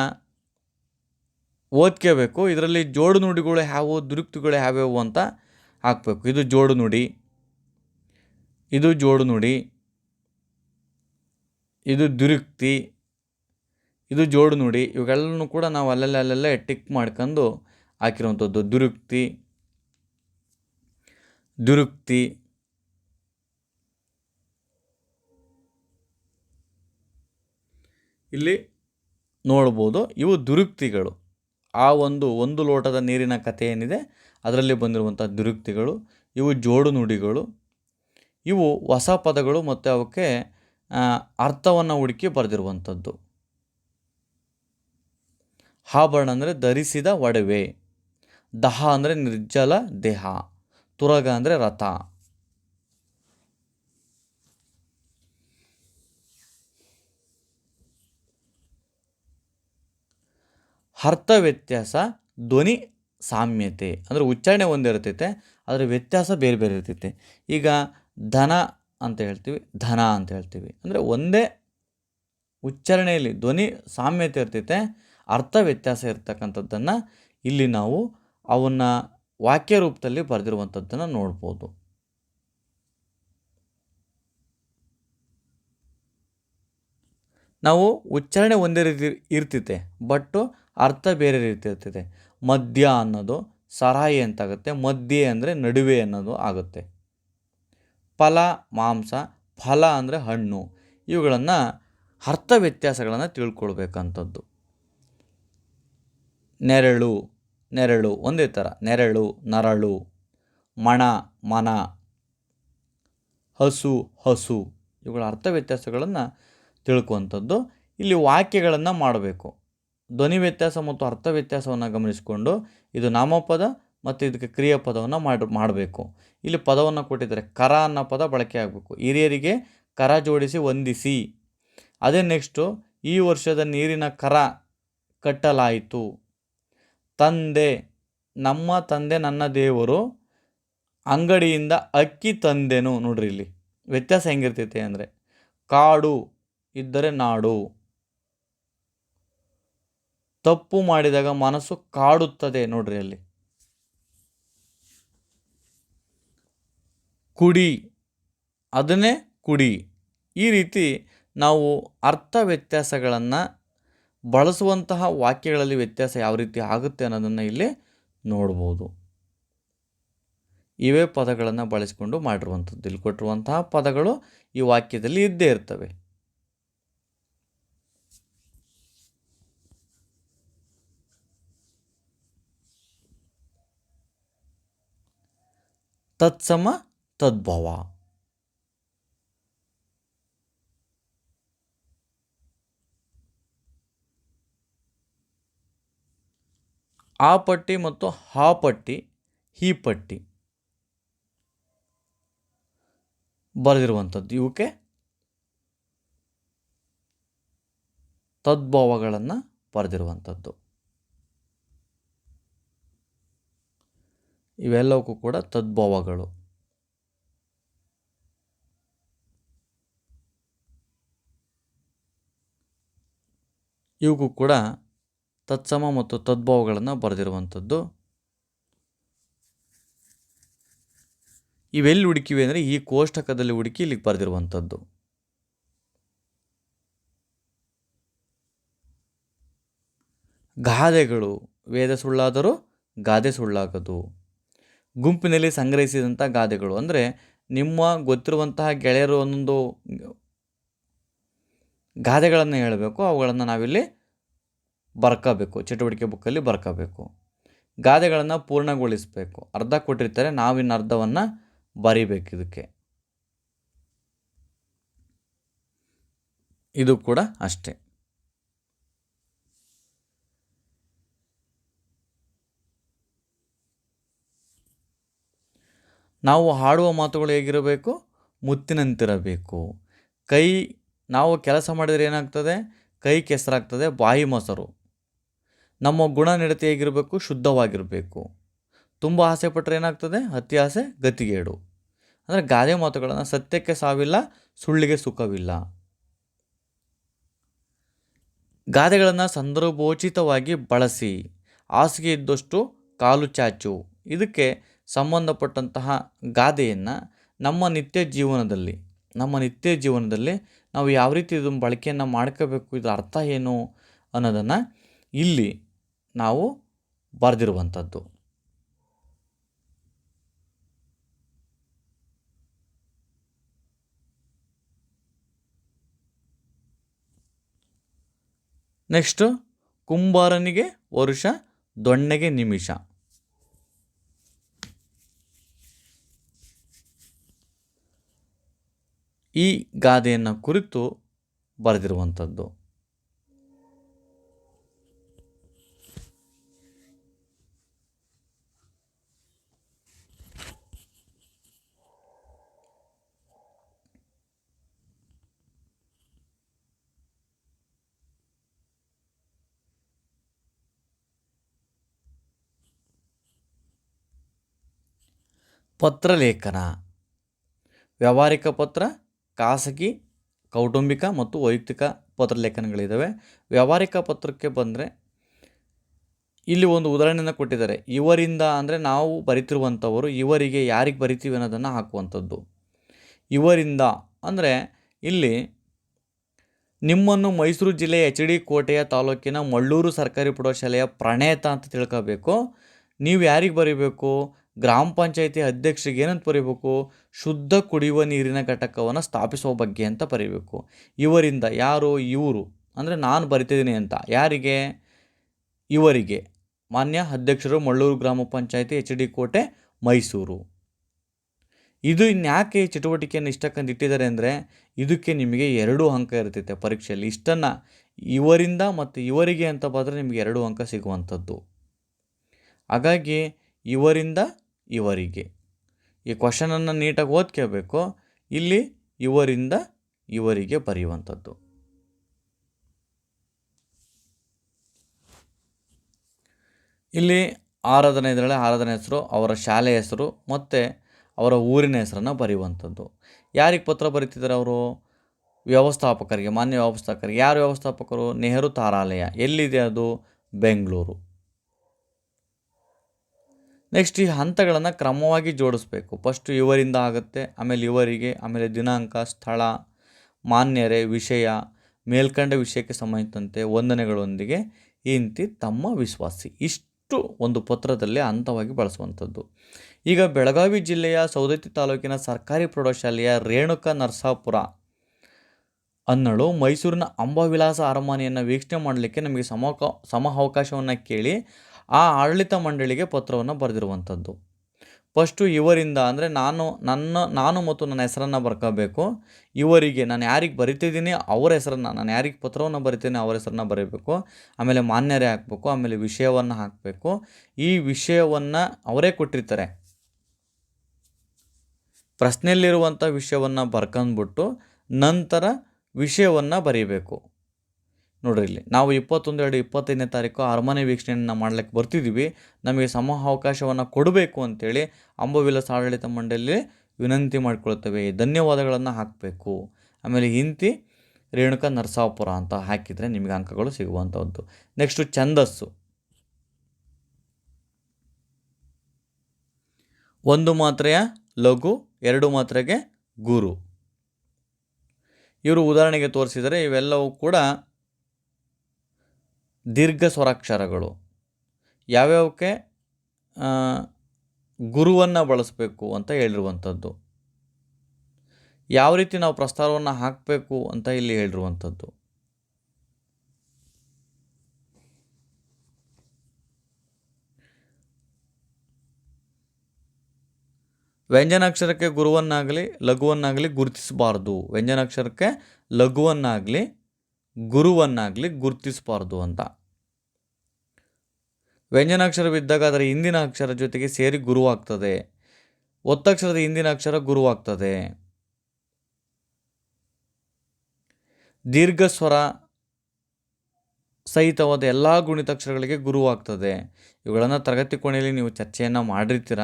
ಓದ್ಕೋಬೇಕು. ಇದರಲ್ಲಿ ಜೋಡು ನುಡಿಗಳು ಯಾವುವು, ದುರುಕ್ತಿಗಳು ಯಾವ್ಯಾವು ಅಂತ ಹಾಕಬೇಕು. ಇದು ಜೋಡು ನುಡಿ, ಇದು ಜೋಡು ನುಡಿ, ಇದು ದುರುಕ್ತಿ, ಇದು ಜೋಡು ನುಡಿ. ಇವುಗಳನ್ನು ಕೂಡ ನಾವು ಅಲ್ಲಲ್ಲೇ ಟಿಕ್ ಮಾಡ್ಕೊಂಡು ಹಾಕಿರುವಂಥದ್ದು. ದುರುಕ್ತಿ, ದುರುಕ್ತಿ, ಇಲ್ಲಿ ನೋಡ್ಬೋದು. ಇವು ದುರುಕ್ತಿಗಳು. ಆ ಒಂದು ಲೋಟದ ನೀರಿನ ಕಥೆ ಏನಿದೆ ಅದರಲ್ಲಿ ಬಂದಿರುವಂಥ ದುರುಕ್ತಿಗಳು. ಇವು ಜೋಡು ನುಡಿಗಳು. ಇವು ಹೊಸ ಪದಗಳು ಮತ್ತು ಅವಕ್ಕೆ ಅರ್ಥವನ್ನು ಹುಡುಕಿ ಬರೆದಿರುವಂಥದ್ದು. ಆಭರಣ ಅಂದರೆ ಧರಿಸಿದ ಒಡವೆ, ದಹ ಅಂದರೆ ನಿರ್ಜಲ ದೇಹ, ತುರಗ ಅಂದರೆ ರಥ. ಅರ್ಥ ವ್ಯತ್ಯಾಸ, ಧ್ವನಿ ಸಾಮ್ಯತೆ ಅಂದರೆ ಉಚ್ಚಾರಣೆ ಒಂದೇ ಇರ್ತೈತೆ, ಅದರ ವ್ಯತ್ಯಾಸ ಬೇರೆ ಬೇರೆ ಇರ್ತೈತೆ. ಈಗ ಧನ ಅಂತ ಹೇಳ್ತೀವಿ, ಧನ ಅಂತ ಹೇಳ್ತೀವಿ ಅಂದರೆ ಒಂದೇ ಉಚ್ಚಾರಣೆಯಲ್ಲಿ ಧ್ವನಿ ಸಾಮ್ಯತೆ ಇರ್ತೈತೆ, ಅರ್ಥ ವ್ಯತ್ಯಾಸ ಇರ್ತಕ್ಕಂಥದ್ದನ್ನು ಇಲ್ಲಿ ನಾವು ಅವನ್ನ ವಾಕ್ಯ ರೂಪದಲ್ಲಿ ಬರೆದಿರುವಂಥದ್ದನ್ನು ನೋಡ್ಬೋದು. ನಾವು ಉಚ್ಚಾರಣೆ ಒಂದೇ ರೀತಿ ಇರ್ತೈತೆ, ಬಟ್ಟು ಅರ್ಥ ಬೇರೆ ರೀತಿ ಇರ್ತೈತೆ. ಮಧ್ಯ ಅನ್ನೋದು ಸರಾಯಿ ಅಂತಾಗುತ್ತೆ, ಮಧ್ಯೆ ಅಂದರೆ ನಡುವೆ ಅನ್ನೋದು ಆಗುತ್ತೆ. ಫಲ ಮಾಂಸ, ಫಲ ಅಂದರೆ ಹಣ್ಣು. ಇವುಗಳನ್ನು ಅರ್ಥ ವ್ಯತ್ಯಾಸಗಳನ್ನು ತಿಳ್ಕೊಳ್ಬೇಕಂಥದ್ದು. ನೆರಳು, ನೆರಳು ಒಂದೇ ಥರ. ನೆರಳು, ನರಳು, ಮಣ, ಮನ, ಹಸು, ಹಸು. ಇವುಗಳ ಅರ್ಥ ವ್ಯತ್ಯಾಸಗಳನ್ನು ತಿಳ್ಕುವಂಥದ್ದು. ಇಲ್ಲಿ ವಾಕ್ಯಗಳನ್ನು ಮಾಡಬೇಕು. ಧ್ವನಿ ವ್ಯತ್ಯಾಸ ಮತ್ತು ಅರ್ಥ ವ್ಯತ್ಯಾಸವನ್ನು ಗಮನಿಸಿಕೊಂಡು ಇದು ನಾಮಪದ ಮತ್ತು ಇದಕ್ಕೆ ಕ್ರಿಯಾಪದವನ್ನು ಮಾಡಬೇಕು. ಇಲ್ಲಿ ಪದವನ್ನು ಕೊಟ್ಟಿದ್ದಾರೆ, ಕರ ಅನ್ನೋ ಪದ ಬಳಕೆ ಆಗಬೇಕು. ಹಿರಿಯರಿಗೆ ಕರ ಜೋಡಿಸಿ ವಂದಿಸಿ. ಅದೇ ನೆಕ್ಸ್ಟು, ಈ ವರ್ಷದ ನೀರಿನ ಕರ ಕಟ್ಟಲಾಯಿತು. ತಂದೆ, ನಮ್ಮ ತಂದೆ ನನ್ನ ದೇವರು, ಅಂಗಡಿಯಿಂದ ಅಕ್ಕಿ ತಂದೆನು. ನೋಡ್ರಿ ಇಲ್ಲಿ ವ್ಯತ್ಯಾಸ ಹೆಂಗಿರ್ತೈತೆ ಅಂದರೆ, ಕಾಡು ಇದ್ದರೆ ನಾಡು, ತಪ್ಪು ಮಾಡಿದಾಗ ಮನಸ್ಸು ಕಾಡುತ್ತದೆ. ನೋಡ್ರಿ ಅಲ್ಲಿ ಕುಡಿ, ಅದನ್ನೇ ಕುಡಿ. ಈ ರೀತಿ ನಾವು ಅರ್ಥ ವ್ಯತ್ಯಾಸಗಳನ್ನು ಬಳಸುವಂತಹ ವಾಕ್ಯಗಳಲ್ಲಿ ವ್ಯತ್ಯಾಸ ಯಾವ ರೀತಿ ಆಗುತ್ತೆ ಅನ್ನೋದನ್ನು ಇಲ್ಲಿ ನೋಡ್ಬೋದು. ಇವೇ ಪದಗಳನ್ನು ಬಳಸಿಕೊಂಡು ಮಾಡಿರುವಂಥದ್ದು. ಇಲ್ಲಿ ಕೊಟ್ಟಿರುವಂತಹ ಪದಗಳು ಈ ವಾಕ್ಯದಲ್ಲಿ ಇದ್ದೇ ಇರ್ತವೆ. ತತ್ಸಮ ತದ್ಭವ. ಆ ಪಟ್ಟಿ ಮತ್ತು ಹಾ ಪಟ್ಟಿ, ಈ ಪಟ್ಟಿ ಬರೆದಿರುವಂಥದ್ದು ಇವಕ್ಕೆ ತದ್ಭವಗಳನ್ನು ಬರೆದಿರುವಂಥದ್ದು. ಇವೆಲ್ಲವಕ್ಕೂ ಕೂಡ ತದ್ಭವಗಳು. ಇವಕ್ಕೂ ಕೂಡ ತತ್ಸಮ ಮತ್ತು ತದ್ಭವಗಳನ್ನು ಬರೆದಿರುವಂಥದ್ದು. ಇವೆಲ್ಲಿ ಹುಡುಕಿವೆ ಅಂದರೆ ಈ ಕೋಷ್ಟಕದಲ್ಲಿ ಹುಡುಕಿ ಇಲ್ಲಿಗೆ ಬರೆದಿರುವಂಥದ್ದು. ಗಾದೆಗಳು. ವೇದ ಸುಳ್ಳಾದರೂ ಗಾದೆ ಸುಳ್ಳಾಗದು. ಗುಂಪಿನಲ್ಲಿ ಸಂಗ್ರಹಿಸಿದಂಥ ಗಾದೆಗಳು ಅಂದರೆ ನಿಮ್ಮ ಗೊತ್ತಿರುವಂತಹ ಗೆಳೆಯರು ಒಂದೊಂದು ಗಾದೆಗಳನ್ನು ಹೇಳಬೇಕು, ಅವುಗಳನ್ನು ನಾವಿಲ್ಲಿ ಬರ್ಕೋಬೇಕು, ಚಟುವಟಿಕೆ ಬುಕ್ಕಲ್ಲಿ ಬರ್ಕೋಬೇಕು. ಗಾದೆಗಳನ್ನು ಪೂರ್ಣಗೊಳಿಸಬೇಕು. ಅರ್ಧ ಕೊಟ್ಟಿರ್ತಾರೆ, ನಾವಿನ್ನು ಅರ್ಧವನ್ನು ಬರಿಬೇಕು. ಇದಕ್ಕೆ ಇದು ಕೂಡ ಅಷ್ಟೇ. ನಾವು ಹಾಡುವ ಮಾತುಗಳು ಹೇಗಿರಬೇಕು? ಮುತ್ತಿನಂತಿರಬೇಕು. ನಾವು ಕೆಲಸ ಮಾಡಿದರೆ ಏನಾಗ್ತದೆ? ಕೈ ಕೆಸರಾಗ್ತದೆ, ಬಾಯಿ ಮೊಸರು. ನಮ್ಮ ಗುಣ ನಡತೆ ಹೇಗಿರಬೇಕು? ಶುದ್ಧವಾಗಿರಬೇಕು. ತುಂಬ ಆಸೆ ಪಟ್ಟರೆ ಏನಾಗ್ತದೆ? ಅತಿ ಆಸೆ ಗತಿಗೇಡು. ಅಂದರೆ ಗಾದೆ ಮಾತುಗಳನ್ನು ಸತ್ಯಕ್ಕೆ ಸಾವಿಲ್ಲ, ಸುಳ್ಳಿಗೆ ಸುಖವಿಲ್ಲ. ಗಾದೆಗಳನ್ನು ಸಂದರ್ಭೋಚಿತವಾಗಿ ಬಳಸಿ. ಹಾಸಿಗೆ ಇದ್ದಷ್ಟು ಕಾಲು ಚಾಚು. ಇದಕ್ಕೆ ಸಂಬಂಧಪಟ್ಟಂತಹ ಗಾದೆಯನ್ನು ನಮ್ಮ ನಿತ್ಯ ಜೀವನದಲ್ಲಿ ನಾವು ಯಾವ ರೀತಿ ಇದನ್ನು ಬಳಕೆಯನ್ನು ಮಾಡ್ಕೋಬೇಕು, ಇದರ ಅರ್ಥ ಏನು ಅನ್ನೋದನ್ನು ಇಲ್ಲಿ ನಾವು ಬರೆದಿರುವಂಥದ್ದು. ನೆಕ್ಸ್ಟು ಕುಂಬಾರನಿಗೆ ವರುಷ, ದೊಣ್ಣೆಗೆ ನಿಮಿಷ. ಈ ಗಾದೆಯನ್ನು ಕುರಿತು ಬರೆದಿರುವಂಥದ್ದು. ಪತ್ರಲೇಖನ. ವ್ಯಾವಹಾರಿಕ ಪತ್ರ, ಖಾಸಗಿ, ಕೌಟುಂಬಿಕ ಮತ್ತು ವೈಯಕ್ತಿಕ ಪತ್ರಲೇಖನಗಳಿದ್ದಾವೆ. ವ್ಯಾವಹಾರಿಕ ಪತ್ರಕ್ಕೆ ಬಂದರೆ ಇಲ್ಲಿ ಒಂದು ಉದಾಹರಣೆಯನ್ನು ಕೊಟ್ಟಿದ್ದಾರೆ. ಇವರಿಂದ ಅಂದರೆ ನಾವು ಬರಿತಿರುವಂಥವರು, ಇವರಿಗೆ ಯಾರಿಗೆ ಬರಿತೀವಿ ಅನ್ನೋದನ್ನು ಹಾಕುವಂಥದ್ದು. ಇವರಿಂದ ಅಂದರೆ ಇಲ್ಲಿ ನಿಮ್ಮನ್ನು ಮೈಸೂರು ಜಿಲ್ಲೆಯ HD ಕೋಟೆಯ ತಾಲೂಕಿನ ಮಳ್ಳೂರು ಸರ್ಕಾರಿ ಪ್ರೌಢಶಾಲೆಯ ಪ್ರಣೇತ ಅಂತ ತಿಳ್ಕೋಬೇಕು. ನೀವು ಯಾರಿಗೆ ಬರೀಬೇಕು? ಗ್ರಾಮ ಪಂಚಾಯಿತಿ ಅಧ್ಯಕ್ಷರಿಗೆ ಏನಂತ ಬರೀಬೇಕು? ಶುದ್ಧ ಕುಡಿಯುವ ನೀರಿನ ಘಟಕವನ್ನು ಸ್ಥಾಪಿಸುವ ಬಗ್ಗೆ ಅಂತ ಬರೀಬೇಕು. ಇವರಿಂದ ಯಾರು? ಇವರು ಅಂದರೆ ನಾನು ಬರಿತಿದ್ದೀನಿ ಅಂತ. ಯಾರಿಗೆ? ಇವರಿಗೆ. ಮಾನ್ಯ ಅಧ್ಯಕ್ಷರು, ಮಳ್ಳೂರು ಗ್ರಾಮ ಪಂಚಾಯಿತಿ, HD ಕೋಟೆ, ಮೈಸೂರು. ಇದು ಇನ್ಯಾಕೆ ಈ ಚಟುವಟಿಕೆಯನ್ನು ಇಷ್ಟಕ್ಕಂದು ಇಟ್ಟಿದ್ದಾರೆ ಅಂದರೆ ಇದಕ್ಕೆ ನಿಮಗೆ 2 ಅಂಕ ಇರ್ತೈತೆ ಪರೀಕ್ಷೆಯಲ್ಲಿ. ಇಷ್ಟನ್ನು ಇವರಿಂದ ಮತ್ತು ಇವರಿಗೆ ಅಂತ ಬಂದರೆ ನಿಮಗೆ 2 ಅಂಕ ಸಿಗುವಂಥದ್ದು. ಹಾಗಾಗಿ ಇವರಿಂದ ಇವರಿಗೆ ಈ ಕ್ವಶನನ್ನು ನೀಟಾಗಿ ಓದ್ಕೋಬೇಕು. ಇಲ್ಲಿ ಇವರಿಂದ ಇವರಿಗೆ ಬರೆಯುವಂಥದ್ದು. ಇಲ್ಲಿ ಆರಾಧನೆ ಇದ್ದರೆ ಆರಾಧನೆ ಹೆಸರು, ಅವರ ಶಾಲೆ ಹೆಸರು ಮತ್ತು ಅವರ ಊರಿನ ಹೆಸರನ್ನು ಬರೆಯುವಂಥದ್ದು. ಯಾರಿಗೆ ಪತ್ರ ಬರೀತಿದ್ದಾರೆ ಅವರು? ವ್ಯವಸ್ಥಾಪಕರಿಗೆ, ಮಾನ್ಯ ವ್ಯವಸ್ಥಾಪಕರಿಗೆ. ಯಾರು ವ್ಯವಸ್ಥಾಪಕರು? ನೆಹರು ತಾರಾಲಯ. ಎಲ್ಲಿದೆ ಅದು? ಬೆಂಗಳೂರು. ನೆಕ್ಸ್ಟ್ ಈ ಹಂತಗಳನ್ನು ಕ್ರಮವಾಗಿ ಜೋಡಿಸ್ಬೇಕು. ಫಸ್ಟು ಇವರಿಂದ ಆಗುತ್ತೆ, ಆಮೇಲೆ ಇವರಿಗೆ, ಆಮೇಲೆ ದಿನಾಂಕ, ಸ್ಥಳ, ಮಾನ್ಯರೇ, ವಿಷಯ, ಮೇಲ್ಕಂಡ ವಿಷಯಕ್ಕೆ ಸಂಬಂಧಿಸಿದಂತೆ ವಂದನೆಗಳೊಂದಿಗೆ ಇಂತಿ ತಮ್ಮ ವಿಶ್ವಾಸಿ. ಇಷ್ಟು ಒಂದು ಪತ್ರದಲ್ಲಿ ಹಂತವಾಗಿ ಬಳಸುವಂಥದ್ದು. ಈಗ ಬೆಳಗಾವಿ ಜಿಲ್ಲೆಯ ಸವದತ್ತಿ ತಾಲೂಕಿನ ಸರ್ಕಾರಿ ಪ್ರೌಢಶಾಲೆಯ ರೇಣುಕಾ ನರಸಾಪುರ ಅನ್ನಳು ಮೈಸೂರಿನ ಅಂಬಾವಿಲಾಸ ಅರಮನೆಯನ್ನು ವೀಕ್ಷಣೆ ಮಾಡಲಿಕ್ಕೆ ನಮಗೆ ಸಮ ಅವಕಾಶವನ್ನು ಕೇಳಿ ಆ ಆಡಳಿತ ಮಂಡಳಿಗೆ ಪತ್ರವನ್ನು ಬರೆದಿರುವಂಥದ್ದು. ಫಸ್ಟು ಇವರಿಂದ ಅಂದರೆ ನಾನು ಮತ್ತು ನನ್ನ ಹೆಸರನ್ನು ಬರ್ಕೋಬೇಕು. ಇವರಿಗೆ ನಾನು ಯಾರಿಗೆ ಬರಿತಿದ್ದೀನಿ ಅವರ ಹೆಸರನ್ನು, ನಾನು ಯಾರಿಗೆ ಪತ್ರವನ್ನು ಬರಿತೀನಿ ಅವರ ಹೆಸರನ್ನ ಬರೀಬೇಕು. ಆಮೇಲೆ ಮಾನ್ಯರೇ ಹಾಕಬೇಕು. ಆಮೇಲೆ ವಿಷಯವನ್ನು ಹಾಕಬೇಕು. ಈ ವಿಷಯವನ್ನು ಅವರೇ ಕೊಟ್ಟಿರ್ತಾರೆ. ಪ್ರಶ್ನೆಯಲ್ಲಿರುವಂಥ ವಿಷಯವನ್ನು ಬರ್ಕೊಂಡ್ಬಿಟ್ಟು ನಂತರ ವಿಷಯವನ್ನು ಬರೀಬೇಕು. ನೋಡ್ರಿ, ಇಲ್ಲಿ ನಾವು 21/2/25ನೇ ತಾರೀಕು ಅರಮನೆ ವೀಕ್ಷಣೆಯನ್ನು ಮಾಡ್ಲಿಕ್ಕೆ ಬರ್ತಿದ್ದೀವಿ. ನಮಗೆ ಅವಕಾಶವನ್ನು ಕೊಡಬೇಕು ಅಂತೇಳಿ ಅಂಬವಿಲಾಸ ಆಡಳಿತ ಮಂಡಳಿ ವಿನಂತಿ ಮಾಡಿಕೊಳ್ತೇವೆ. ಧನ್ಯವಾದಗಳನ್ನು ಹಾಕಬೇಕು. ಆಮೇಲೆ ಇಂತಿ ರೇಣುಕಾ ನರಸಾಪುರ ಅಂತ ಹಾಕಿದರೆ ನಿಮಗೆ ಅಂಕಗಳು ಸಿಗುವಂಥದ್ದು. ನೆಕ್ಸ್ಟು ಛಂದಸ್ಸು. 1 ಮಾತ್ರೆಯ ಲಘು, 2 ಮಾತ್ರೆಗೆ ಗುರು. ಇವರು ಉದಾಹರಣೆಗೆ ತೋರಿಸಿದರೆ ಇವೆಲ್ಲವೂ ಕೂಡ ದೀರ್ಘ ಸ್ವರಾಕ್ಷರಗಳು. ಯಾವ್ಯಾವಕ್ಕೆ ಗುರುವನ್ನು ಬಳಸಬೇಕು ಅಂತ ಹೇಳಿರುವಂಥದ್ದು, ಯಾವ ರೀತಿ ನಾವು ಪ್ರಸ್ತಾರವನ್ನು ಹಾಕಬೇಕು ಅಂತ ಇಲ್ಲಿ ಹೇಳಿರುವಂಥದ್ದು. ವ್ಯಂಜನಾಕ್ಷರಕ್ಕೆ ಗುರುವನ್ನಾಗಲಿ ಲಘುವನ್ನಾಗಲಿ ಗುರುತಿಸಬಾರ್ದು. ವ್ಯಂಜನಾಕ್ಷರಕ್ಕೆ ಲಘುವನ್ನಾಗಲಿ ಗುರುವನ್ನಾಗಲಿ ಗುರುತಿಸಬಾರ್ದು ಅಂತ. ವ್ಯಂಜನಾಕ್ಷರವಿದ್ದಾಗ ಅದರ ಹಿಂದಿನ ಅಕ್ಷರ ಜೊತೆಗೆ ಸೇರಿ ಗುರುವಾಗ್ತದೆ. ಒತ್ತಕ್ಷರದ ಹಿಂದಿನ ಅಕ್ಷರ ಗುರುವಾಗ್ತದೆ. ದೀರ್ಘ ಸ್ವರ ಸಹಿತವಾದ ಎಲ್ಲ ಗುಣಿತಾಕ್ಷರಗಳಿಗೆ ಗುರುವಾಗ್ತದೆ. ಇವುಗಳನ್ನು ತರಗತಿ ಕೋಣೆಯಲ್ಲಿ ನೀವು ಚರ್ಚೆಯನ್ನು ಮಾಡಿರ್ತೀರ.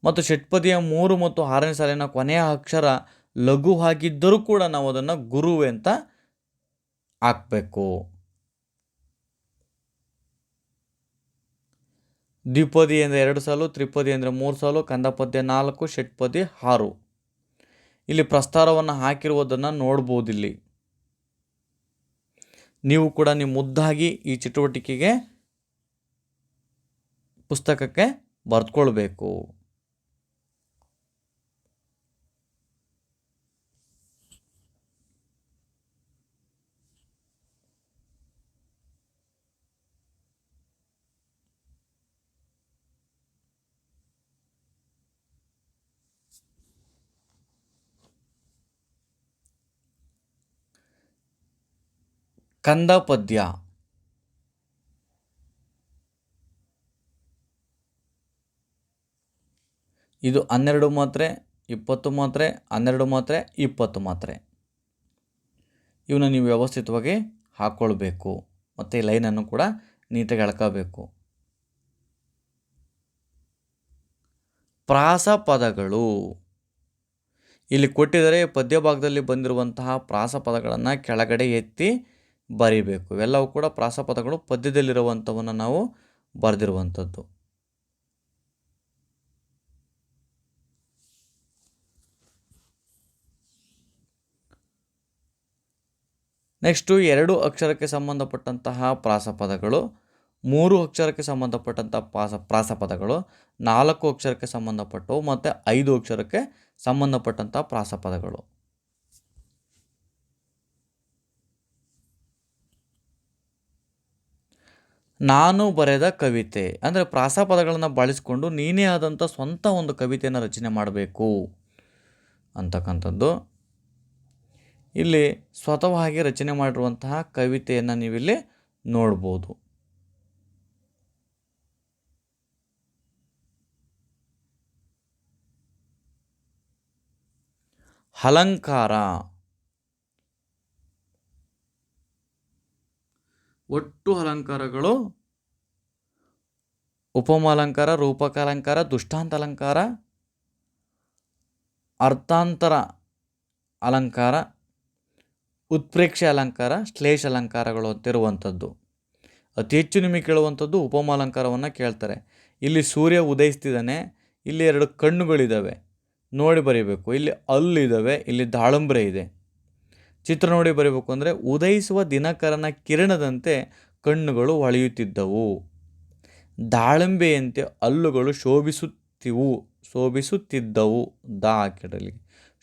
ಮತ್ತು ಷಟ್ಪದಿಯ 3 ಮತ್ತು 6ನೇ ಸಾಲಿನ ಕೊನೆಯ ಅಕ್ಷರ ಲಘುವಾಗಿದ್ದರೂ ಕೂಡ ನಾವು ಅದನ್ನು ಗುರುವೆ ಅಂತ ಹಾಕಬೇಕು. ದ್ವಿಪದಿ ಅಂದರೆ 2 ಸಾಲು, ತ್ರಿಪದಿ ಅಂದರೆ 3 ಸಾಲು, ಕಂದಪದ್ಯ 4, ಷಟ್ಪದಿ 6. ಇಲ್ಲಿ ಪ್ರಸ್ತಾರವನ್ನು ಹಾಕಿರುವುದನ್ನು ನೋಡ್ಬೋದಿಲ್ಲಿ. ನೀವು ಕೂಡ ನೀವು ಮುದ್ದಾಗಿ ಈ ಚಟುವಟಿಕೆಗೆ ಪುಸ್ತಕಕ್ಕೆ ಬರೆದುಕೊಳ್ಬೇಕು. ಕಂದ ಪದ್ಯ. ಇದು 12 ಮಾತ್ರೆ, 20 ಮಾತ್ರೆ, 12 ಮಾತ್ರೆ, 20 ಮಾತ್ರೆ. ಇವನ್ನ ನೀವು ವ್ಯವಸ್ಥಿತವಾಗಿ ಹಾಕ್ಕೊಳ್ಬೇಕು. ಮತ್ತು ಈ ಲೈನನ್ನು ಕೂಡ ನೀಟಾಗಿ ಎಳ್ಕೋಬೇಕು. ಪ್ರಾಸ ಪದಗಳು ಇಲ್ಲಿ ಕೊಟ್ಟಿದರೆ ಪದ್ಯ ಭಾಗದಲ್ಲಿ ಬಂದಿರುವಂತಹ ಪ್ರಾಸ ಪದಗಳನ್ನು ಕೆಳಗಡೆ ಎತ್ತಿ ಬರೀಬೇಕು. ಇವೆಲ್ಲವೂ ಕೂಡ ಪ್ರಾಸಪದಗಳು ಪದ್ಯದಲ್ಲಿರುವಂಥವನ್ನು ನಾವು ಬರೆದಿರುವಂಥದ್ದು. ನೆಕ್ಸ್ಟು 2 ಅಕ್ಷರಕ್ಕೆ ಸಂಬಂಧಪಟ್ಟಂತಹ ಪ್ರಾಸಪದಗಳು, 3 ಅಕ್ಷರಕ್ಕೆ ಸಂಬಂಧಪಟ್ಟಂಥ ಪ್ರಾಸಪದಗಳು, 4 ಅಕ್ಷರಕ್ಕೆ ಸಂಬಂಧಪಟ್ಟವು ಮತ್ತು 5 ಅಕ್ಷರಕ್ಕೆ ಸಂಬಂಧಪಟ್ಟಂಥ ಪ್ರಾಸಪದಗಳು. ನಾನು ಬರೆದ ಕವಿತೆ ಅಂದರೆ ಪ್ರಾಸಪದಗಳನ್ನು ಬಳಸಿಕೊಂಡು ನೀನೇ ಆದಂಥ ಸ್ವಂತ ಒಂದು ಕವಿತೆಯನ್ನು ರಚನೆ ಮಾಡಬೇಕು ಅಂತಕ್ಕಂಥದ್ದು. ಇಲ್ಲಿ ಸ್ವತಃವಾಗಿ ರಚನೆ ಮಾಡಿರುವಂತಹ ಕವಿತೆಯನ್ನು ನೀವಿಲ್ಲಿ ನೋಡ್ಬೋದು. ಅಲಂಕಾರ. ಒಟ್ಟು ಅಲಂಕಾರಗಳು ಉಪಮಾಲಂಕಾರ, ರೂಪಕಾಲಂಕಾರ, ದೃಷ್ಟಾಂತ ಅಲಂಕಾರ, ಅರ್ಥಾಂತರ ಅಲಂಕಾರ, ಉತ್ಪ್ರೇಕ್ಷೆ ಅಲಂಕಾರ, ಶ್ಲೇಷ ಅಲಂಕಾರಗಳು ಅಂತಿರುವಂಥದ್ದು. ಅತಿ ಹೆಚ್ಚು ನಿಮಗೆ ಕೇಳುವಂಥದ್ದು ಉಪಮಾಲಂಕಾರವನ್ನು ಕೇಳ್ತಾರೆ. ಇಲ್ಲಿ ಸೂರ್ಯ ಉದಯಿಸ್ತಿದ್ದಾನೆ, ಇಲ್ಲಿ 2 ಕಣ್ಣುಗಳಿದ್ದಾವೆ, ನೋಡಿ ಬರೀಬೇಕು. ಇಲ್ಲಿ ಹಲ್ಲಿದ್ದಾವೆ, ಇಲ್ಲಿ ದಾಳಂಬ್ರೆ ಇದೆ. ಚಿತ್ರ ನೋಡಿ ಬರೀಬೇಕು ಅಂದರೆ ಉದಯಿಸುವ ದಿನಕರನ ಕಿರಣದಂತೆ ಕಣ್ಣುಗಳು ಹೊಳೆಯುತ್ತಿದ್ದವು, ದಾಳಿಂಬೆಯಂತೆ ಹಲ್ಲುಗಳು ಶೋಭಿಸುತ್ತಿದ್ದವು. ಹಾಕಿಡಲಿ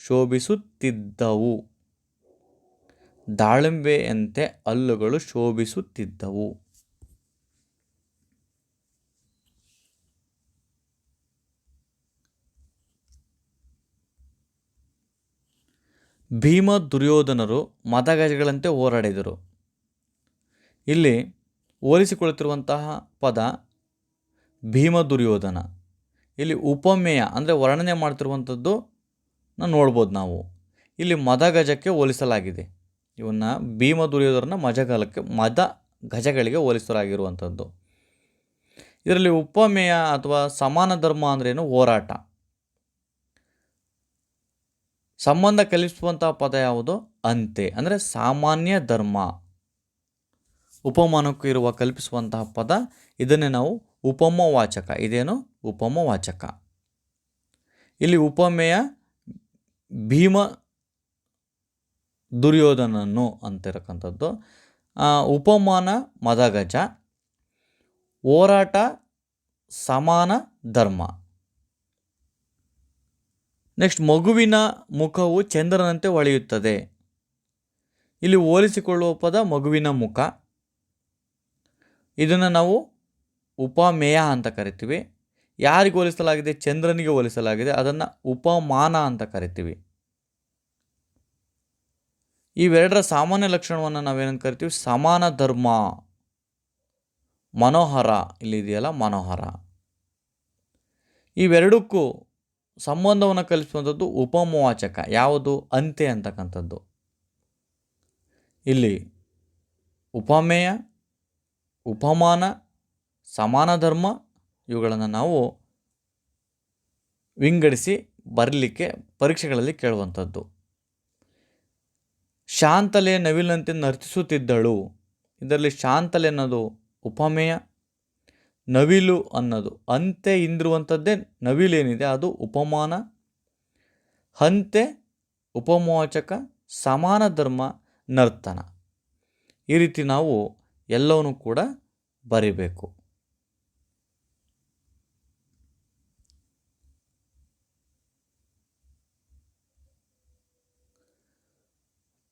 ಶೋಭಿಸುತ್ತಿದ್ದವು, ದಾಳಿಂಬೆಯಂತೆ ಹಲ್ಲುಗಳು ಶೋಭಿಸುತ್ತಿದ್ದವು. ಭೀಮ ದುರ್ಯೋಧನರು ಮದಗಜಗಳಂತೆ ಹೋರಾಡಿದರು. ಇಲ್ಲಿ ಹೋಲಿಸಿಕೊಳ್ಳುತ್ತಿರುವಂತಹ ಪದ ಭೀಮ ದುರ್ಯೋಧನ. ಇಲ್ಲಿ ಉಪಮೇಯ ಅಂದರೆ ವರ್ಣನೆ ಮಾಡ್ತಿರುವಂಥದ್ದು ನೋಡ್ಬೋದು ನಾವು. ಇಲ್ಲಿ ಮದಗಜಕ್ಕೆ ಹೋಲಿಸಲಾಗಿದೆ. ಇವನ್ನ ಭೀಮ ದುರ್ಯೋಧನ ಮದ ಗಜಗಳಿಗೆ ಹೋಲಿಸಲಾಗಿರುವಂಥದ್ದು. ಇದರಲ್ಲಿ ಉಪಮೇಯ ಅಥವಾ ಸಮಾನ ಧರ್ಮ ಅಂದ್ರೇನು? ಹೋರಾಟ. ಸಂಬಂಧ ಕಲ್ಪಿಸುವಂತಹ ಪದ ಯಾವುದು? ಅಂತೆ ಅಂದರೆ ಸಾಮಾನ್ಯ ಧರ್ಮ. ಉಪಮಾನಕ್ಕೂ ಇರುವ ಕಲ್ಪಿಸುವಂತಹ ಪದ ಇದನ್ನೇ ನಾವು ಉಪಮವಾಚಕ. ಇದೇನು? ಉಪಮವಾಚಕ. ಇಲ್ಲಿ ಉಪಮೇಯ ಭೀಮ ದುರ್ಯೋಧನನು ಅಂತಿರಕ್ಕಂಥದ್ದು. ಉಪಮಾನ ಮದಗಜ. ಹೋರಾಟ ಸಮಾನ ಧರ್ಮ. ನೆಕ್ಸ್ಟ್, ಮಗುವಿನ ಮುಖವು ಚಂದ್ರನಂತೆ ಹೊಳೆಯುತ್ತದೆ. ಇಲ್ಲಿ ಹೋಲಿಸಿಕೊಳ್ಳುವ ಪದ ಮಗುವಿನ ಮುಖ. ಇದನ್ನು ನಾವು ಉಪಮೇಯ ಅಂತ ಕರಿತೀವಿ. ಯಾರಿಗೆ ಹೋಲಿಸಲಾಗಿದೆ? ಚಂದ್ರನಿಗೆ ಹೋಲಿಸಲಾಗಿದೆ. ಅದನ್ನು ಉಪಮಾನ ಅಂತ ಕರಿತೀವಿ. ಇವೆರಡರ ಸಾಮಾನ್ಯ ಲಕ್ಷಣವನ್ನು ನಾವೇನಂತ ಕರಿತೀವಿ? ಸಮಾನ ಧರ್ಮ. ಮನೋಹರ ಇಲ್ಲಿದೆಯಲ್ಲ, ಮನೋಹರ. ಇವೆರಡಕ್ಕೂ ಸಂಬಂಧವನ್ನು ಕಲಿಸುವಂಥದ್ದು ಉಪಮವಾಚಕ. ಯಾವುದು? ಅಂತೆ ಅಂತಕ್ಕಂಥದ್ದು. ಇಲ್ಲಿ ಉಪಮೇಯ, ಉಪಮಾನ, ಸಮಾನ ಧರ್ಮ ಇವುಗಳನ್ನು ನಾವು ವಿಂಗಡಿಸಿ ಬರಲಿಕ್ಕೆ ಪರೀಕ್ಷೆಗಳಲ್ಲಿ ಕೇಳುವಂಥದ್ದು. ಶಾಂತಲೆ ನವಿಲಂತೆ ನರ್ತಿಸುತ್ತಿದ್ದಳು. ಇದರಲ್ಲಿ ಶಾಂತಲೆ ಅನ್ನೋದು ಉಪಮೇಯ, ನವಿಲು ಅನ್ನೋದು ಅಂತೆ ಇಂದಿರುವಂಥದ್ದೇ ನವಿಲೇನಿದೆ ಅದು ಉಪಮಾನ, ಹಂತೆ ಉಪಮವಾಚಕ, ಸಮಾನ ಧರ್ಮ ನರ್ತನ. ಈ ರೀತಿ ನಾವು ಎಲ್ಲವನ್ನೂ ಕೂಡ ಬರಿಬೇಕು.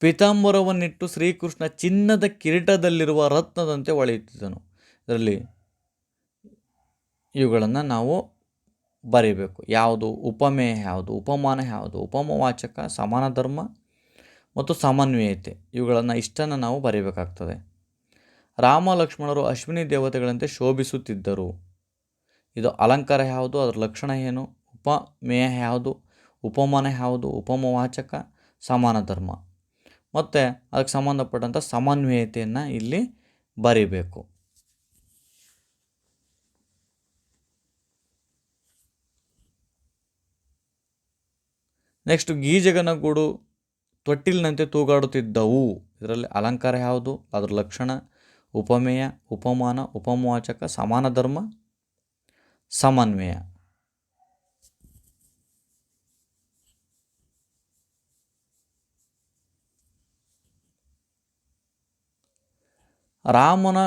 ಪೀತಾಂಬರವನ್ನಿಟ್ಟು ಶ್ರೀಕೃಷ್ಣ ಚಿನ್ನದ ಕಿರೀಟದಲ್ಲಿರುವ ರತ್ನದಂತೆ ಹೊಳೆಯುತ್ತಿದ್ದನು. ಇದರಲ್ಲಿ ಇವುಗಳನ್ನು ನಾವು ಬರೀಬೇಕು. ಯಾವುದು? ಉಪಮೇಯ ಯಾವುದು? ಉಪಮಾನ ಯಾವುದು? ಉಪಮವಾಚಕ, ಸಮಾನ ಧರ್ಮ ಮತ್ತು ಸಮನ್ವಯತೆ. ಇವುಗಳನ್ನು ಇಷ್ಟನ್ನು ನಾವು ಬರೀಬೇಕಾಗ್ತದೆ. ರಾಮ ಲಕ್ಷ್ಮಣರು ಅಶ್ವಿನಿ ದೇವತೆಗಳಂತೆ ಶೋಭಿಸುತ್ತಿದ್ದರು. ಇದು ಅಲಂಕಾರ ಯಾವುದು? ಅದರ ಲಕ್ಷಣ ಏನು? ಉಪಮೇಯ ಯಾವುದು? ಉಪಮಾನ ಯಾವುದು? ಉಪಮವಾಚಕ, ಸಮಾನ ಧರ್ಮ ಮತ್ತು ಅದಕ್ಕೆ ಸಂಬಂಧಪಟ್ಟಂಥ ಸಮನ್ವಯತೆಯನ್ನು ಇಲ್ಲಿ ಬರೀಬೇಕು. ನೆಕ್ಸ್ಟ್, ಗೀಜಗನ ಗೂಡು ತೊಟ್ಟಿಲಿನಂತೆ ತೂಗಾಡುತ್ತಿದ್ದವು. ಇದರಲ್ಲಿ ಅಲಂಕಾರ ಯಾವುದು? ಅದರ ಲಕ್ಷಣ ಉಪಮೇಯ, ಉಪಮಾನ, ಉಪಮವಾಚಕ, ಸಮಾನ ಧರ್ಮ, ಸಮನ್ವಯ. ರಾಮನು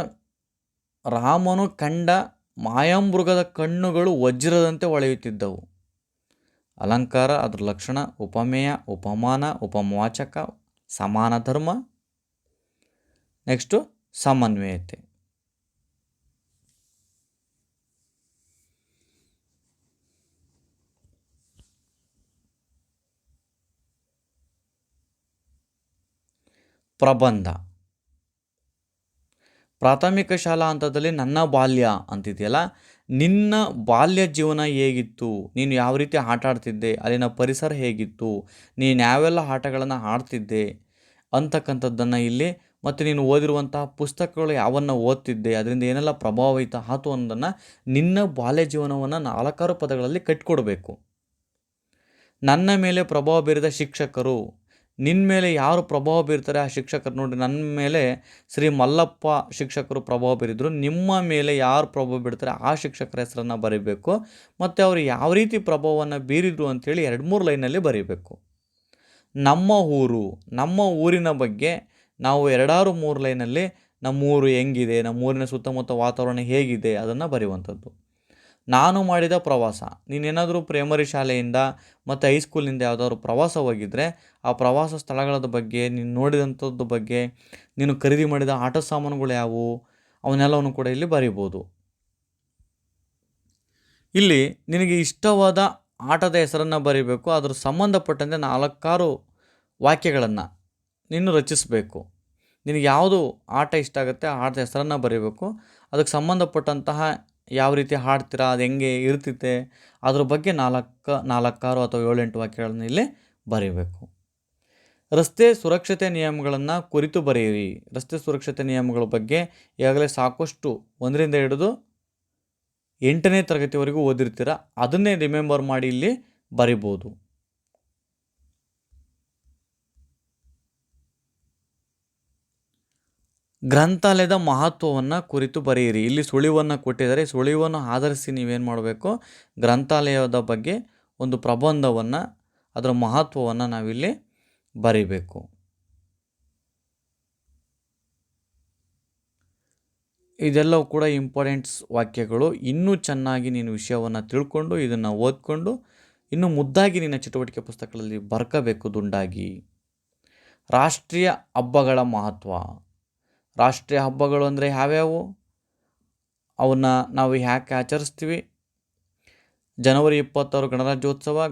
ಕಂಡ ಮಾಯಾಮೃಗದ ಕಣ್ಣುಗಳು ವಜ್ರದಂತೆ ಹೊಳೆಯುತ್ತಿದ್ದವು. ಅಲಂಕಾರ, ಅದರ ಲಕ್ಷಣ ಉಪಮೇಯ, ಉಪಮಾನ, ಉಪಮವಾಚಕ, ಸಮಾನ ಧರ್ಮ. ನೆಕ್ಸ್ಟು ಸಮನ್ವಯತೆ. ಪ್ರಬಂಧ. ಪ್ರಾಥಮಿಕ ಶಾಲಾ ಹಂತದಲ್ಲಿ ನನ್ನ ಬಾಲ್ಯ ಅಂತಿದೆಯಲ್ಲ, ನಿನ್ನ ಬಾಲ್ಯ ಜೀವನ ಹೇಗಿತ್ತು? ನೀನು ಯಾವ ರೀತಿ ಆಟ ಆಡ್ತಿದ್ದೆ? ಅಲ್ಲಿನ ಪರಿಸರ ಹೇಗಿತ್ತು? ನೀನು ಯಾವೆಲ್ಲ ಆಟಗಳನ್ನು ಆಡ್ತಿದ್ದೆ ಅಂತಕ್ಕಂಥದ್ದನ್ನು ಇಲ್ಲಿ, ಮತ್ತು ನೀನು ಓದಿರುವಂತಹ ಪುಸ್ತಕಗಳು ಯಾವನ್ನು ಓದ್ತಿದ್ದೆ, ಅದರಿಂದ ಏನೆಲ್ಲ ಪ್ರಭಾವಿತ ಆಯಿತು ಅನ್ನೋದನ್ನು ನಿನ್ನ ಬಾಲ್ಯ ಜೀವನವನ್ನು 4 ಪದಗಳಲ್ಲಿ ಕಟ್ಟಿಕೊಡ್ಬೇಕು. ನನ್ನ ಮೇಲೆ ಪ್ರಭಾವ ಬೀರಿದ ಶಿಕ್ಷಕರು. ನಿನ್ನ ಮೇಲೆ ಯಾರು ಪ್ರಭಾವ ಬೀರ್ತಾರೆ ಆ ಶಿಕ್ಷಕರು. ನೋಡಿ, ನನ್ನ ಮೇಲೆ ಶ್ರೀ ಮಲ್ಲಪ್ಪ ಶಿಕ್ಷಕರು ಪ್ರಭಾವ ಬೀರಿದ್ರು. ನಿಮ್ಮ ಮೇಲೆ ಯಾರು ಪ್ರಭಾವ ಬೀರ್ತಾರೆ ಆ ಶಿಕ್ಷಕರ ಹೆಸರನ್ನು ಬರೀಬೇಕು. ಮತ್ತು ಅವರು ಯಾವ ರೀತಿ ಪ್ರಭಾವವನ್ನು ಬೀರಿದ್ರು ಅಂಥೇಳಿ 2-3 ಲೈನಲ್ಲಿ ಬರೀಬೇಕು. ನಮ್ಮ ಊರು, ನಮ್ಮ ಊರಿನ ಬಗ್ಗೆ ನಾವು 2-3 ಲೈನಲ್ಲಿ ನಮ್ಮೂರು ಹೆಂಗಿದೆ, ನಮ್ಮೂರಿನ ಸುತ್ತಮುತ್ತ ವಾತಾವರಣ ಹೇಗಿದೆ ಅದನ್ನು ಬರೆಯುವಂಥದ್ದು. ನಾನು ಮಾಡಿದ ಪ್ರವಾಸ. ನೀನೇನಾದರೂ ಪ್ರೈಮರಿ ಶಾಲೆಯಿಂದ ಮತ್ತು ಹೈಸ್ಕೂಲಿಂದ ಯಾವುದಾದ್ರು ಪ್ರವಾಸ ಹೋಗಿದ್ದರೆ ಆ ಪ್ರವಾಸ ಸ್ಥಳಗಳ ಬಗ್ಗೆ, ನೀನು ನೋಡಿದಂಥದ್ದು ಬಗ್ಗೆ, ನೀನು ಖರೀದಿ ಮಾಡಿದ ಆಟ ಸಾಮಾನುಗಳು ಯಾವುವು ಅವನ್ನೆಲ್ಲವನ್ನು ಕೂಡ ಇಲ್ಲಿ ಬರೀಬೋದು. ಇಲ್ಲಿ ನಿನಗೆ ಇಷ್ಟವಾದ ಆಟದ ಹೆಸರನ್ನು ಬರೀಬೇಕು. ಅದ್ರ ಸಂಬಂಧಪಟ್ಟಂತೆ 4-6 ವಾಕ್ಯಗಳನ್ನು ನೀನು ರಚಿಸಬೇಕು. ನಿನಗೆ ಯಾವುದು ಆಟ ಇಷ್ಟ ಆಗುತ್ತೆ ಆ ಆಟದ ಹೆಸರನ್ನು ಬರೀಬೇಕು. ಅದಕ್ಕೆ ಸಂಬಂಧಪಟ್ಟಂತಹ ಯಾವ ರೀತಿ ಹಾಡ್ತೀರಾ, ಅದು ಹೆಂಗೆ ಇರ್ತಿತ್ತೆ, ಅದ್ರ ಬಗ್ಗೆ 4 ಅಥವಾ 7-8 ವಾಕ್ಯಗಳನ್ನು ಇಲ್ಲಿ ಬರೀಬೇಕು. ರಸ್ತೆ ಸುರಕ್ಷತೆ ನಿಯಮಗಳನ್ನು ಕುರಿತು ಬರೆಯಿರಿ. ರಸ್ತೆ ಸುರಕ್ಷತೆ ನಿಯಮಗಳ ಬಗ್ಗೆ ಈಗಾಗಲೇ ಸಾಕಷ್ಟು 1ರಿಂದ ಹಿಡಿದು 8ನೇ ತರಗತಿವರೆಗೂ ಓದಿರ್ತೀರ, ಅದನ್ನೇ ರಿಮೆಂಬರ್ ಮಾಡಿ ಇಲ್ಲಿ ಬರಿಬೋದು. ಗ್ರಂಥಾಲಯದ ಮಹತ್ವವನ್ನು ಕುರಿತು ಬರೆಯಿರಿ. ಇಲ್ಲಿ ಸುಳಿವನ್ನು ಕೊಟ್ಟಿದ್ದಾರೆ. ಸುಳಿವನ್ನು ಆಧರಿಸಿ ನೀವೇನು ಮಾಡಬೇಕು, ಗ್ರಂಥಾಲಯದ ಬಗ್ಗೆ ಒಂದು ಪ್ರಬಂಧವನ್ನು, ಅದರ ಮಹತ್ವವನ್ನು ನಾವಿಲ್ಲಿ ಬರೀಬೇಕು. ಇದೆಲ್ಲವೂ ಕೂಡ ಇಂಪಾರ್ಟೆಂಟ್ಸ್ ವಾಕ್ಯಗಳು. ಇನ್ನೂ ಚೆನ್ನಾಗಿ ನೀನು ವಿಷಯವನ್ನು ತಿಳ್ಕೊಂಡು ಇದನ್ನು ಓದ್ಕೊಂಡು ಇನ್ನೂ ಮುದ್ದಾಗಿ ನಿನ್ನ ಚಟುವಟಿಕೆ ಪುಸ್ತಕಗಳಲ್ಲಿ ಬರ್ಕೋಬೇಕು ದುಂಡಾಗಿ. ರಾಷ್ಟ್ರೀಯ ಹಬ್ಬಗಳ ಮಹತ್ವ. ರಾಷ್ಟ್ರೀಯ ಹಬ್ಬಗಳು ಅಂದರೆ ಯಾವ್ಯಾವು, ಅವನ್ನ ನಾವು ಯಾಕೆ ಆಚರಿಸ್ತೀವಿ? ಜನವರಿ 26 ಗಣರಾಜ್ಯೋತ್ಸವ,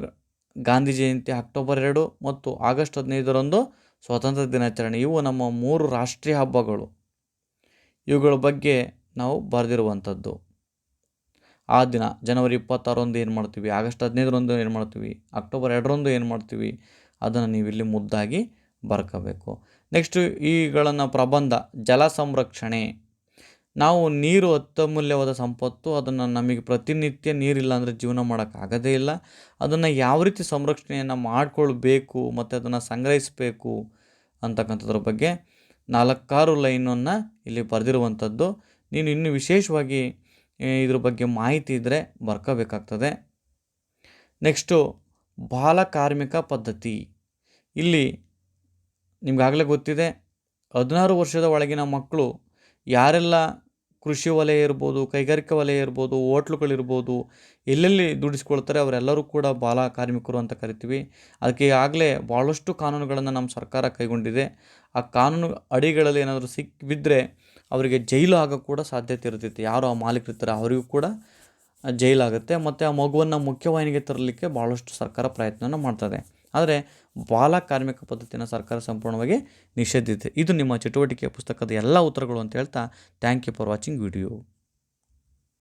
ಗಾಂಧಿ ಜಯಂತಿ ಅಕ್ಟೋಬರ್ 2 ಮತ್ತು ಆಗಸ್ಟ್ 15ರಂದು ಸ್ವಾತಂತ್ರ್ಯ ದಿನಾಚರಣೆ. ಇವು ನಮ್ಮ 3 ರಾಷ್ಟ್ರೀಯ ಹಬ್ಬಗಳು. ಇವುಗಳ ಬಗ್ಗೆ ನಾವು ಬರೆದಿರುವಂಥದ್ದು. ಆ ದಿನ ಜನವರಿ 26ರಂದು ಏನು ಮಾಡ್ತೀವಿ, ಆಗಸ್ಟ್ 15ರಂದು ಏನು ಮಾಡ್ತೀವಿ, ಅಕ್ಟೋಬರ್ 2ರಂದು ಏನು ಮಾಡ್ತೀವಿ, ಅದನ್ನು ನೀವಿಲ್ಲಿ ಮುದ್ದಾಗಿ ಬರ್ಕೋಬೇಕು. ನೆಕ್ಸ್ಟು ಈಗಳನ್ನು ಪ್ರಬಂಧ. ಜಲ ಸಂರಕ್ಷಣೆ. ನಾವು ನೀರು ಅತ್ಯಮೂಲ್ಯವಾದ ಸಂಪತ್ತು. ಅದನ್ನು ನಮಗೆ ಪ್ರತಿನಿತ್ಯ ನೀರಿಲ್ಲ ಅಂದರೆ ಜೀವನ ಮಾಡೋಕ್ಕಾಗೋದೇ ಇಲ್ಲ. ಅದನ್ನು ಯಾವ ರೀತಿ ಸಂರಕ್ಷಣೆಯನ್ನು ಮಾಡಿಕೊಳ್ಬೇಕು ಮತ್ತು ಅದನ್ನು ಸಂಗ್ರಹಿಸಬೇಕು ಅಂತಕ್ಕಂಥದ್ರ ಬಗ್ಗೆ 4-6 ಲೈನನ್ನು ಇಲ್ಲಿ ಬರೆದಿರುವಂಥದ್ದು. ನೀನು ಇನ್ನೂ ವಿಶೇಷವಾಗಿ ಇದ್ರ ಬಗ್ಗೆ ಮಾಹಿತಿ ಇದ್ದರೆ ಬರ್ಕೋಬೇಕಾಗ್ತದೆ. ನೆಕ್ಸ್ಟು ಬಾಲ ಕಾರ್ಮಿಕ ಪದ್ಧತಿ. ಇಲ್ಲಿ ನಿಮಗಾಗಲೇ ಗೊತ್ತಿದೆ, 16 ವರ್ಷದ ಒಳಗಿನ ಮಕ್ಕಳು ಯಾರೆಲ್ಲ ಕೃಷಿ ವಲಯ ಇರ್ಬೋದು, ಕೈಗಾರಿಕಾ ವಲಯ ಇರ್ಬೋದು, ಹೋಟ್ಲುಗಳಿರ್ಬೋದು, ಎಲ್ಲೆಲ್ಲಿ ದುಡಿಸ್ಕೊಳ್ತಾರೆ ಅವರೆಲ್ಲರೂ ಕೂಡ ಬಾಲ ಕಾರ್ಮಿಕರು ಅಂತ ಕರಿತೀವಿ. ಅದಕ್ಕೆ ಈಗಾಗಲೇ ಭಾಳಷ್ಟು ಕಾನೂನುಗಳನ್ನು ನಮ್ಮ ಸರ್ಕಾರ ಕೈಗೊಂಡಿದೆ. ಆ ಕಾನೂನು ಅಡಿಗಳಲ್ಲಿ ಏನಾದರೂ ಬಿದ್ದರೆ ಅವರಿಗೆ ಜೈಲು ಆಗೋ ಕೂಡ ಸಾಧ್ಯತೆ ಇರ್ತೈತಿ. ಯಾರು ಆ ಮಾಲೀಕರಿರ್ತಾರೆ ಅವರಿಗೂ ಕೂಡ ಜೈಲಾಗುತ್ತೆ. ಮತ್ತು ಆ ಮಗುವನ್ನು ಮುಖ್ಯವಾಹಿನಿಗೆ ತರಲಿಕ್ಕೆ ಭಾಳಷ್ಟು ಸರ್ಕಾರ ಪ್ರಯತ್ನನ ಮಾಡ್ತದೆ. ಆದರೆ ಬಾಲ ಕಾರ್ಮಿಕ ಪದ್ಧತಿಯನ್ನು ಸರ್ಕಾರ ಸಂಪೂರ್ಣವಾಗಿ ನಿಷೇಧಿಸಿದೆ. ಇದು ನಿಮ್ಮ ಚಟುವಟಿಕೆಯ ಪುಸ್ತಕದ ಎಲ್ಲ ಉತ್ತರಗಳು ಅಂತ ಹೇಳ್ತಾ, thank you for watching video.